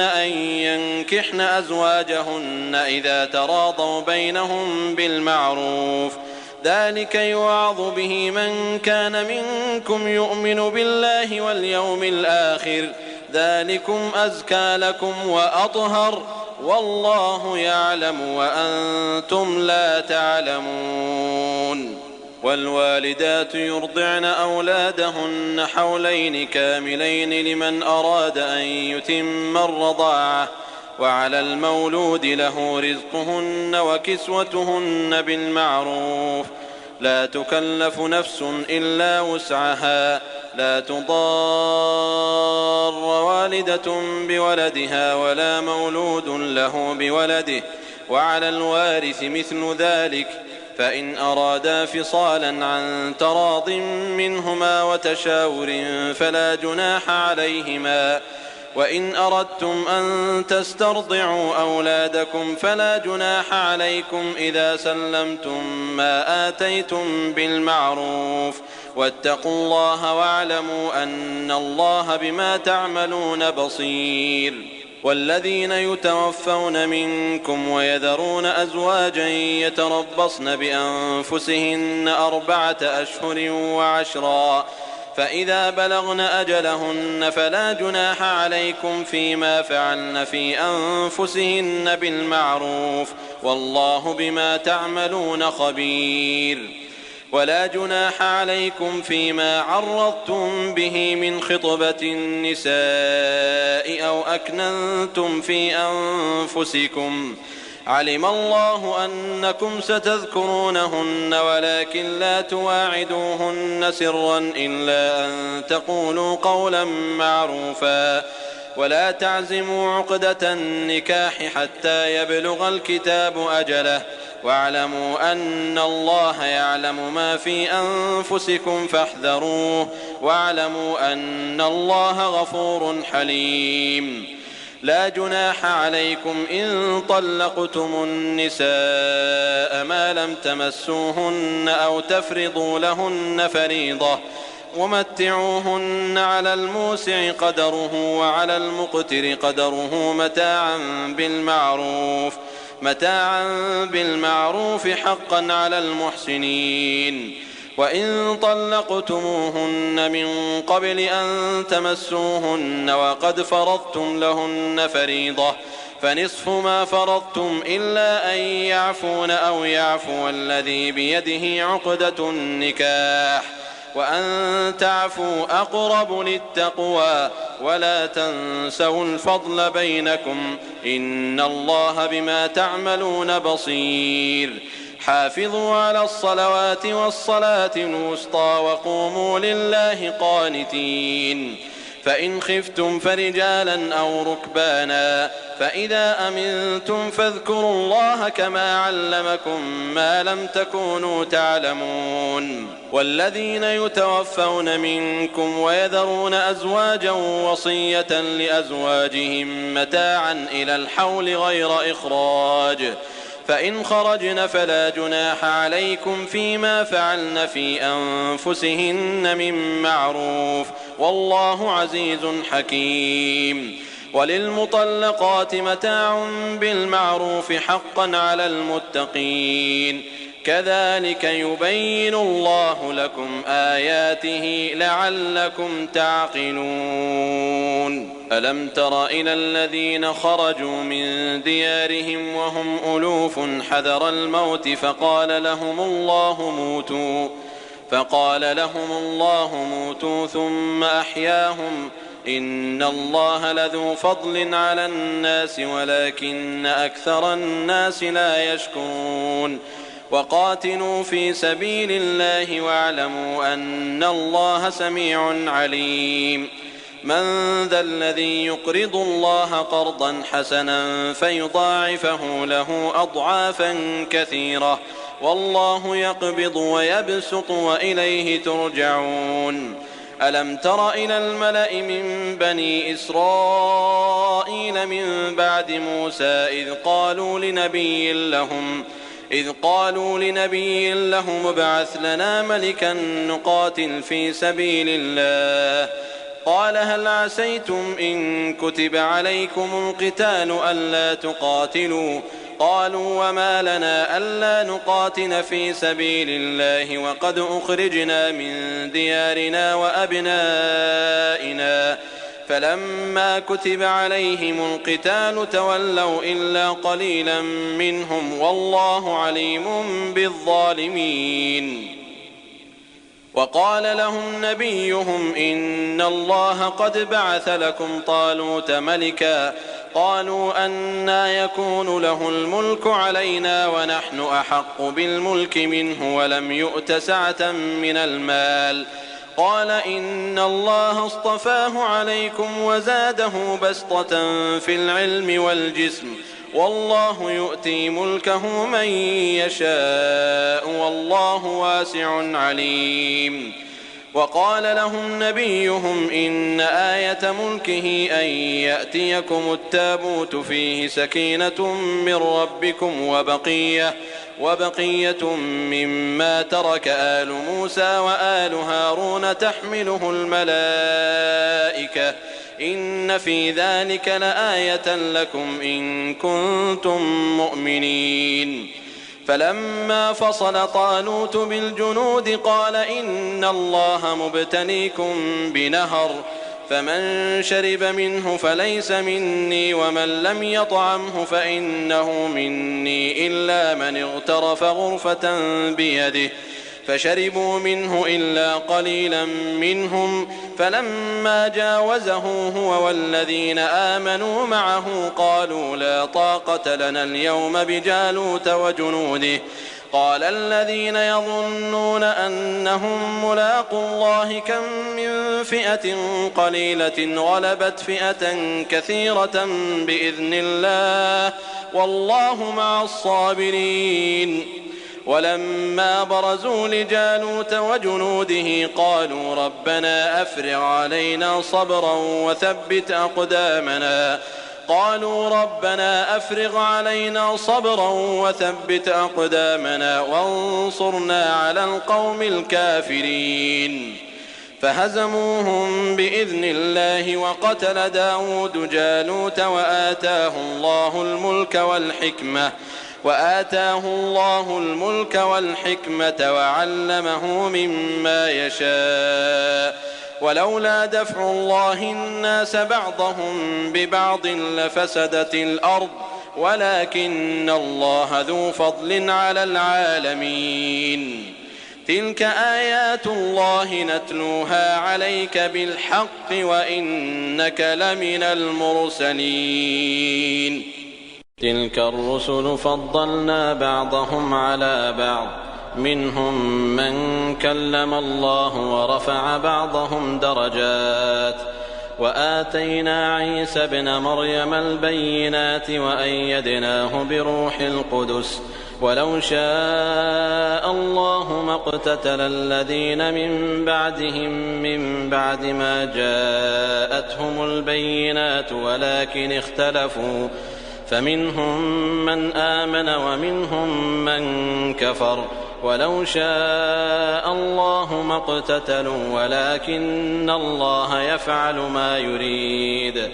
أن ينكحن أزواجهن إذا تراضوا بينهم بالمعروف، ذلك يوعظ به من كان منكم يؤمن بالله واليوم الآخر، ذلكم أزكى لكم وأطهر، والله يعلم وأنتم لا تعلمون. والوالدات يرضعن أولادهن حولين كاملين لمن أراد أن يتم الرضاعة، وعلى المولود له رزقهن وكسوتهن بالمعروف، لا تكلف نفس إلا وسعها، لا تضار والدة بولدها ولا مولود له بولده، وعلى الوارث مثل ذلك، فإن أرادا فصالا عن تراض منهما وتشاور فلا جناح عليهما. وإن أردتم أن تسترضعوا أولادكم فلا جناح عليكم إذا سلمتم ما آتيتم بالمعروف، واتقوا الله واعلموا أن الله بما تعملون بصير. والذين يتوفون منكم ويذرون أزواجا يتربصن بأنفسهن 4 أشهر و10، فإذا بلغن أجلهن فلا جناح عليكم فيما فعلن في أنفسهن بالمعروف، والله بما تعملون خبير. ولا جناح عليكم فيما عرضتم به من خطبة النساء أو أكننتم في أنفسكم، علم الله أنكم ستذكرونهن ولكن لا تواعدوهن سرا إلا أن تقولوا قولا معروفا، ولا تعزموا عقدة النكاح حتى يبلغ الكتاب أجله، واعلموا أن الله يعلم ما في أنفسكم فاحذروه، واعلموا أن الله غفور حليم. لا جناح عليكم إن طلقتم النساء ما لم تمسوهن أو تفرضوا لهن فريضة، ومتعوهن على الموسع قدره وعلى المقتر قدره متاعا بالمعروف حقا على المحسنين. وإن طلقتموهن من قبل أن تمسوهن وقد فرضتم لهن فريضة فنصف ما فرضتم إلا أن يعفون أو يعفو الذي بيده عقدة النكاح، وأن تعفوا أقرب للتقوى، ولا تنسوا الفضل بينكم، إن الله بما تعملون بصير. حافظوا على الصلوات والصلاة الوسطى وقوموا لله قانتين. فإن خفتم فرجالا أو ركبانا، فإذا أمنتم فاذكروا الله كما علمكم ما لم تكونوا تعلمون. والذين يتوفون منكم ويذرون أزواجا وصية لأزواجهم متاعا إلى الحول غير إخراج، فإن خرجن فلا جناح عليكم فيما فعلن في أنفسهن من معروف، والله عزيز حكيم. وللمطلقات متاع بالمعروف حقا على المتقين، كذلك يبين الله لكم آياته لعلكم تعقلون. ألم تر إلى الذين خرجوا من ديارهم وهم ألوف حذر الموت فقال لهم الله موتوا ثم أحياهم، إن الله لذو فضل على الناس ولكن أكثر الناس لا يشكرون. وقاتلوا في سبيل الله واعلموا أن الله سميع عليم. من ذا الذي يقرض الله قرضا حسنا فيضاعفه له أضعافا كثيرة والله يقبض ويبسط وإليه ترجعون. ألم تر إلى الملأ من بني إسرائيل من بعد موسى إذ قالوا لنبي لهم ابعث لنا ملكا نقاتل في سبيل الله قال هل عسيتم إن كتب عليكم القتال ألا تقاتلوا قالوا وما لنا ألا نقاتل في سبيل الله وقد أخرجنا من ديارنا وأبنائنا فلما كتب عليهم القتال تولوا إلا قليلا منهم والله عليم بالظالمين. وقال لهم نبيهم إن الله قد بعث لكم طالوت ملكا قالوا أنى يكون له الملك علينا ونحن أحق بالملك منه ولم يؤت سعة من المال قال إن الله اصطفاه عليكم وزاده بسطة في العلم والجسم والله يؤتي ملكه من يشاء والله واسع عليم. وقال لهم نبيهم إن آية ملكه أن يأتيكم التابوت فيه سكينة من ربكم وبقية مما ترك آل موسى وآل هارون تحمله الملائكة إن في ذلك لآية لكم إن كنتم مؤمنين. فلما فصل طالوت بالجنود قال إن الله مبتليكم بنهر فمن شرب منه فليس مني ومن لم يطعمه فإنه مني إلا من اغترف غرفة بيده فشربوا منه إلا قليلا منهم فلما جاوزه هو والذين آمنوا معه قالوا لا طاقة لنا اليوم بجالوت وجنوده قال الذين يظنون أنهم ملاقوا الله كم من فئة قليلة غلبت فئة كثيرة بإذن الله والله مع الصابرين. ولما برزوا لجالوت وجنوده قالوا ربنا أفرغ علينا صبرا وثبت أقدامنا وانصرنا على القوم الكافرين فهزموهم بإذن الله وقتل داود جالوت وآتاه الله الملك والحكمة وعلمه مما يشاء ولولا دفع الله الناس بعضهم ببعض لفسدت الأرض ولكن الله ذو فضل على العالمين. تلك آيات الله نتلوها عليك بالحق وإنك لمن المرسلين. تلك الرسل فضلنا بعضهم على بعض منهم من كلم الله ورفع بعضهم درجات وآتينا عيسى ابن مريم البينات وأيدناه بروح القدس ولو شاء الله ما اقتتل الذين من بعدهم من بعد ما جاءتهم البينات ولكن اختلفوا فمنهم من آمن ومنهم من كفر ولو شاء الله ما اقتتلوا ولكن الله يفعل ما يريد.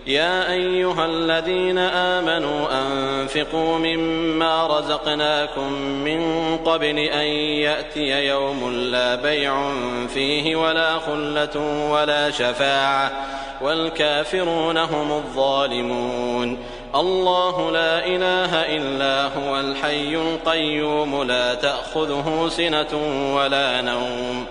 يا أيها الذين آمنوا أنفقوا مما رزقناكم من قبل أن يأتي يوم لا بيع فيه ولا خلة ولا شفاعة والكافرون هم الظالمون. الله لا إله إلا هو الحي القيوم لا تأخذه سنة ولا نوم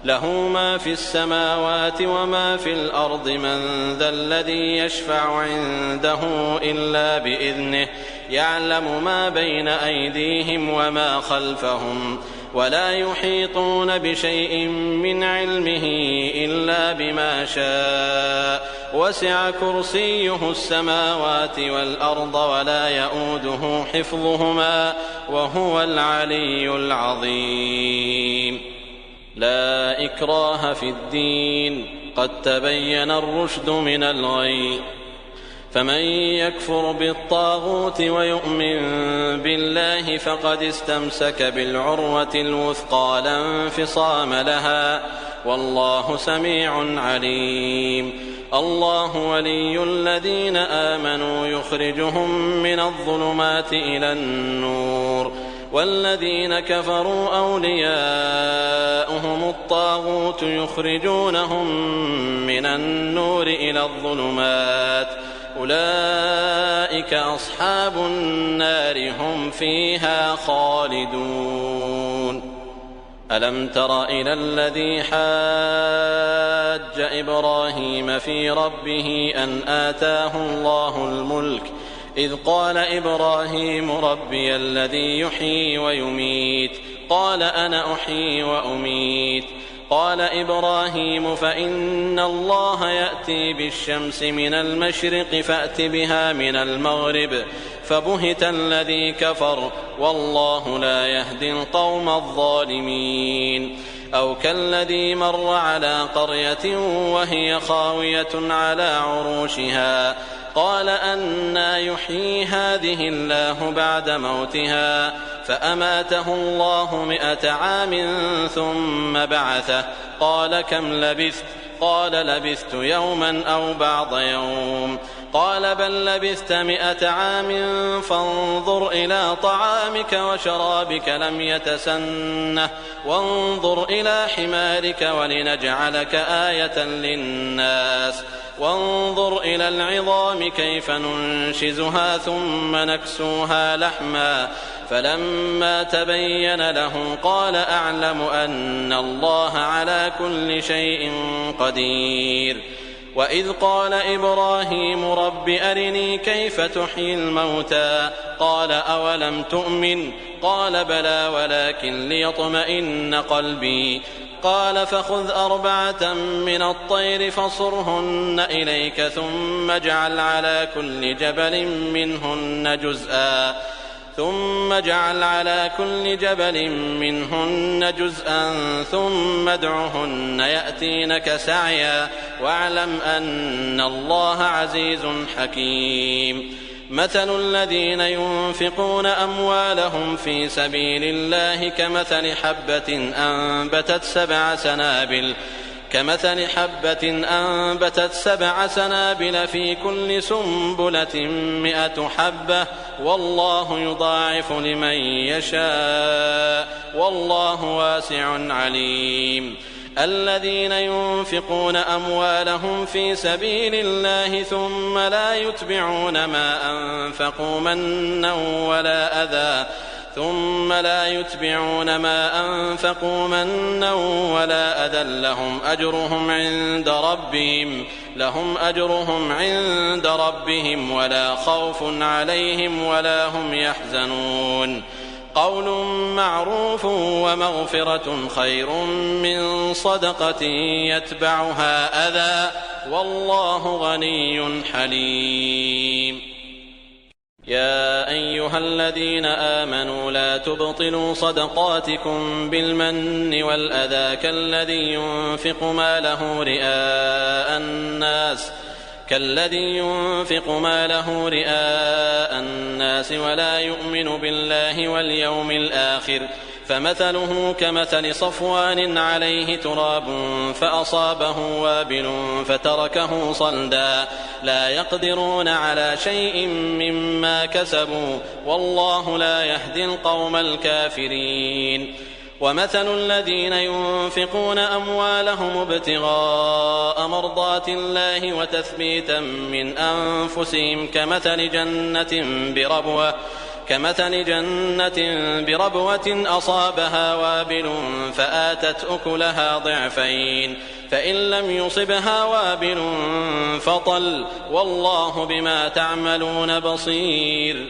له ما في السماوات وما في الأرض من ذا الذي يشفع عنده إلا بإذنه يعلم ما بين أيديهم وما خلفهم ولا يحيطون بشيء من علمه إلا بما شاء وسع كرسيه السماوات والأرض ولا يؤوده حفظهما وهو العلي العظيم. لا إكراه في الدين قد تبين الرشد من الغي فمن يكفر بالطاغوت ويؤمن بالله فقد استمسك بالعروة الوثقى لا انفصام لها والله سميع عليم. الله ولي الذين آمنوا يخرجهم من الظلمات إلى النور والذين كفروا أولياؤهم الطاغوت يخرجونهم من النور إلى الظلمات أولئك أصحاب النار هم فيها خالدون. ألم تر إلى الذي حاج إبراهيم في ربه أن آتاه الله الملك إذ قال إبراهيم ربي الذي يحيي ويميت قال أنا أحيي وأميت قال إبراهيم فإن الله يأتي بالشمس من المشرق فأت بها من المغرب فبهت الذي كفر والله لا يهدي القوم الظالمين. أو كالذي مر على قرية وهي خاوية على عروشها قال أنى يحيي هذه الله بعد موتها فأماته الله 100 عام ثم بعثه قال كم لبثت قال لبثت يوما أو بعض يوم قال بل لبثت 100 عام فانظر إلى طعامك وشرابك لم يتسنه وانظر إلى حمارك ولنجعلك آية للناس وانظر إلى العظام كيف ننشزها ثم نكسوها لحما فلما تبين له قال أعلم أن الله على كل شيء قدير. وإذ قال إبراهيم رب أرني كيف تحيي الموتى قال أولم تؤمن قال بلى ولكن ليطمئن قلبي قال فخذ 4 من الطير فصرهن إليك ثم اجعل على كل جبل منهن جزءا ثم ادعهن يأتينك سعيا واعلم أن الله عزيز حكيم. مثل الذين ينفقون أموالهم في سبيل الله كمثل حبة أنبتت 7 سنابل في كل سنبلة 100 حبة والله يضاعف لمن يشاء والله واسع عليم. الذين ينفقون أموالهم في سبيل الله ثم لا يتبعون ما أنفقوا منا ولا أذى لهم أجرهم عند ربهم ولا خوف عليهم ولا هم يحزنون. قول معروف ومغفرة خير من صدقة يتبعها أذى والله غني حليم. يا أيها الذين آمنوا لا تبطلوا صدقاتكم بالمن والأذى كالذي ينفق ماله رئاء الناس ولا يؤمن بالله واليوم الآخر فمثله كمثل صفوان عليه تراب فأصابه وابل فتركه صلدا لا يقدرون على شيء مما كسبوا والله لا يهدي القوم الكافرين. ومثل الذين ينفقون أموالهم ابتغاء مرضات الله وتثبيتا من أنفسهم كمثل جنة بربوة أصابها وابل فآتت أكلها ضعفين فإن لم يصبها وابل فطل والله بما تعملون بصير.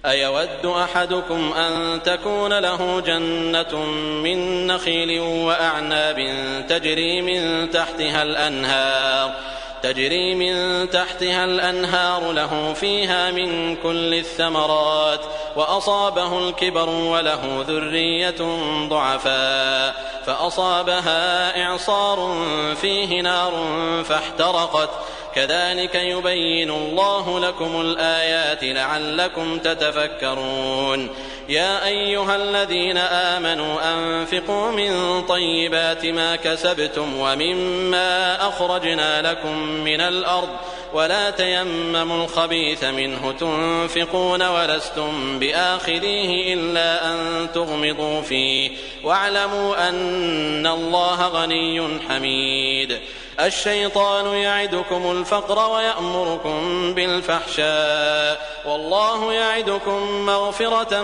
أيود أحدكم أن تكون له جنة من نخيل وأعناب تجري من تحتها الأنهار له فيها من كل الثمرات وأصابه الكبر وله ذرية ضعفاء فأصابها إعصار فيه نار فاحترقت كذلك يبين الله لكم الآيات لعلكم تتفكرون يا أيها الذين آمنوا أنفقوا من طيبات ما كسبتم ومما أخرجنا لكم من الأرض ولا تيمموا الخبيث منه تنفقون ولستم بآخذيه إلا أن تغمضوا فيه واعلموا أن الله غني حميد الشيطان يعدكم الفقر ويأمركم بالفحشاء والله يعدكم مغفرة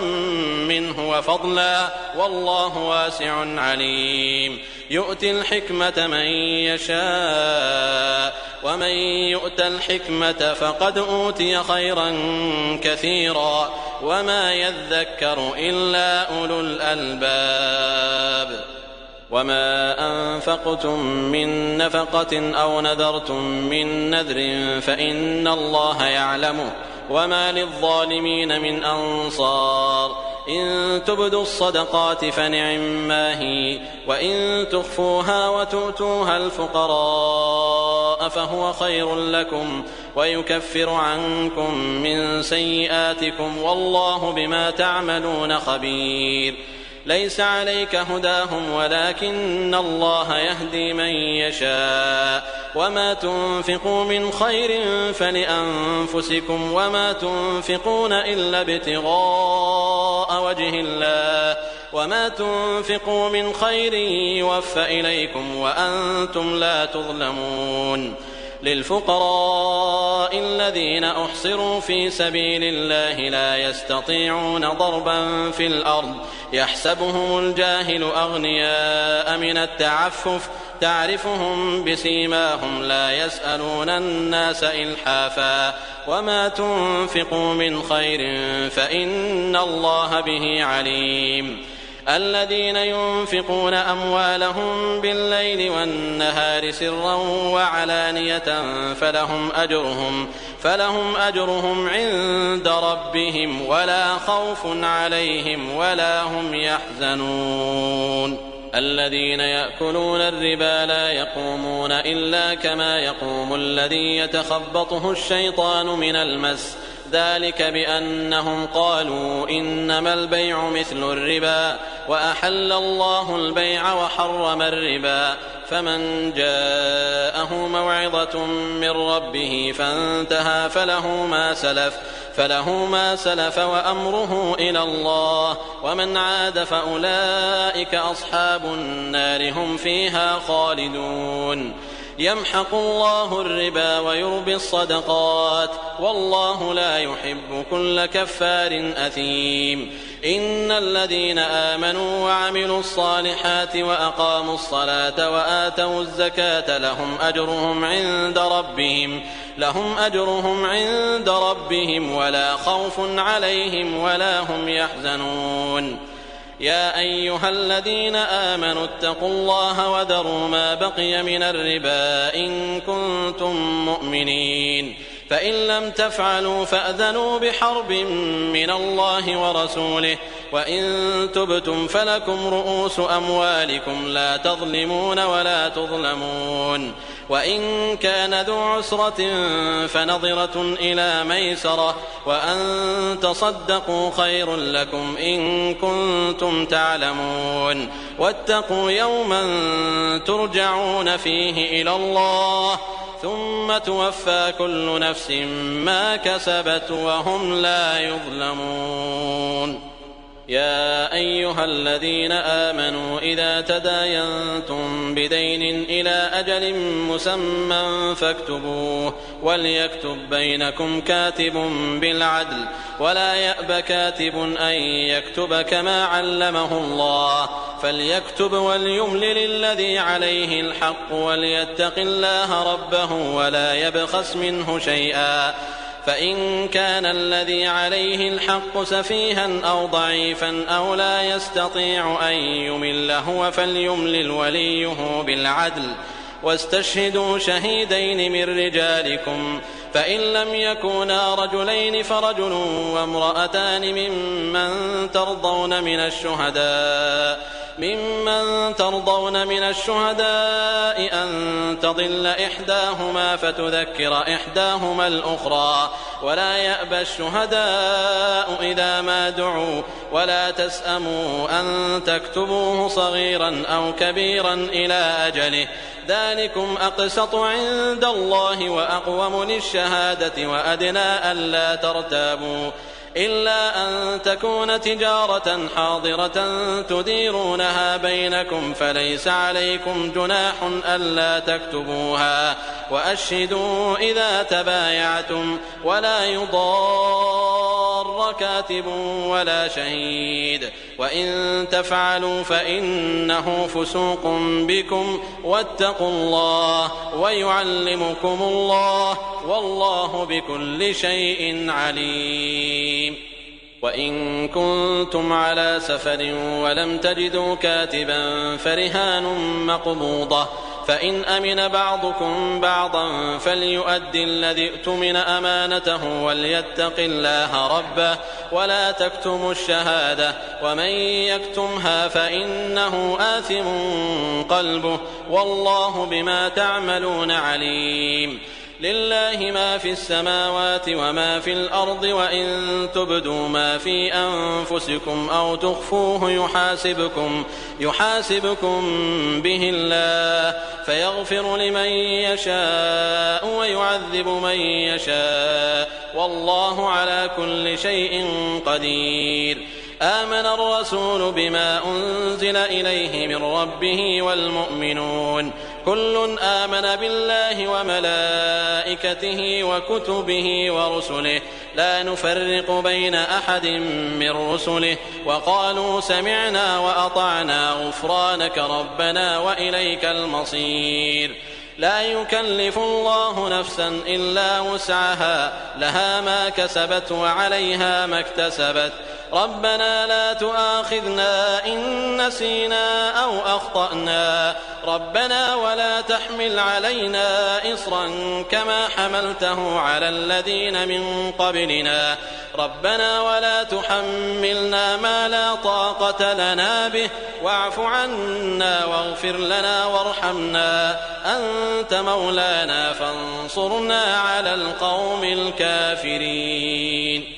منه وفضلا والله واسع عليم يؤتي الحكمة من يشاء ومن يؤت الحكمة فقد أوتي خيرا كثيرا وما يذكر إلا أولو الألباب وما أنفقتم من نفقة أو نذرتم من نذر فإن الله يعلمه وما للظالمين من أنصار إن تبدوا الصدقات فنعما هي وإن تخفوها وتؤتوها الفقراء فهو خير لكم ويكفر عنكم من سيئاتكم والله بما تعملون خبير ليس عليك هداهم ولكن الله يهدي من يشاء وما تنفقوا من خير فلأنفسكم وما تنفقون إلا ابتغاء وجه الله وما تنفقوا من خير يوفى إليكم وأنتم لا تظلمون للفقراء الذين أحصروا في سبيل الله لا يستطيعون ضربا في الأرض يحسبهم الجاهل أغنياء من التعفف تعرفهم بسيماهم لا يسألون الناس إلحافا وما تنفقوا من خير فإن الله به عليم الذين ينفقون أموالهم بالليل والنهار سرا وعلانية فلهم أجرهم عند ربهم ولا خوف عليهم ولا هم يحزنون الذين يأكلون الربا لا يقومون إلا كما يقوم الذي يتخبطه الشيطان من المس ذلك بأنهم قالوا إنما البيع مثل الربا وأحل الله البيع وحرم الربا فمن جاءه موعظة من ربه فانتهى فله ما سلف وأمره إلى الله ومن عاد فأولئك أصحاب النار هم فيها خالدون يمحق الله الربا ويربي الصدقات والله لا يحب كل كفار أثيم إن الذين آمنوا وعملوا الصالحات وأقاموا الصلاة وآتوا الزكاة لهم أجرهم عند ربهم ولا خوف عليهم ولا هم يحزنون يا أيها الذين آمنوا اتقوا الله وذروا ما بقي من الربا إن كنتم مؤمنين فإن لم تفعلوا فأذنوا بحرب من الله ورسوله وإن تبتم فلكم رؤوس أموالكم لا تظلمون ولا تظلمون وإن كان ذو عسرة فنظرة إلى ميسرة وأن تصدقوا خير لكم إن كنتم تعلمون واتقوا يوما ترجعون فيه إلى الله ثم توفى كل نفس ما كسبت وهم لا يظلمون يا أيها الذين آمنوا إذا تداينتم بدين إلى أجل مسمى فاكتبوه وليكتب بينكم كاتب بالعدل ولا يأب كاتب أن يكتب كما علمه الله فليكتب وليملل الذي عليه الحق وليتق الله ربه ولا يبخس منه شيئا فإن كان الذي عليه الحق سفيها أو ضعيفا أو لا يستطيع أن يمل هو فليملل وليه بالعدل واستشهدوا شهيدين من رجالكم فإن لم يكونا رجلين فرجل وامرأتان ممن ترضون من الشهداء أن تضل إحداهما فتذكر إحداهما الأخرى ولا يأبى الشهداء إذا ما دعوا ولا تسأموا أن تكتبوه صغيرا أو كبيرا إلى أجله ذلكم أقسط عند الله وأقوم للشهادة وأدنى ألا ترتابوا إلا أن تكون تجارة حاضرة تديرونها بينكم فليس عليكم جناح ألا تكتبوها وأشهدوا إذا تبايعتم ولا يضار كاتب ولا شهيد وإن تفعلوا فإنه فسوق بكم واتقوا الله ويعلمكم الله والله بكل شيء عليم. وإن كنتم على سفر ولم تجدوا كاتبا فرهان مقبوضة فإن أمن بعضكم بعضا فليؤد الذي اؤتمن أمانته وليتق الله ربه ولا تكتموا الشهادة ومن يكتمها فإنه آثم قلبه والله بما تعملون عليم. لله ما في السماوات وما في الأرض وإن تبدوا ما في أنفسكم أو تخفوه يحاسبكم به الله فيغفر لمن يشاء ويعذب من يشاء والله على كل شيء قدير. آمن الرسول بما أنزل إليه من ربه والمؤمنون كل آمن بالله وملائكته وكتبه ورسله لا نفرق بين أحد من رسله وقالوا سمعنا وأطعنا غفرانك ربنا وإليك المصير. لا يكلف الله نفسا إلا وسعها لها ما كسبت وعليها ما اكتسبت ربنا لا تؤاخذنا إن نسينا أو أخطأنا ربنا ولا تحمل علينا إصرا كما حملته على الذين من قبلنا ربنا ولا تحملنا ما لا طاقة لنا به واعف عنا واغفر لنا وارحمنا أنت مولانا فانصرنا على القوم الكافرين.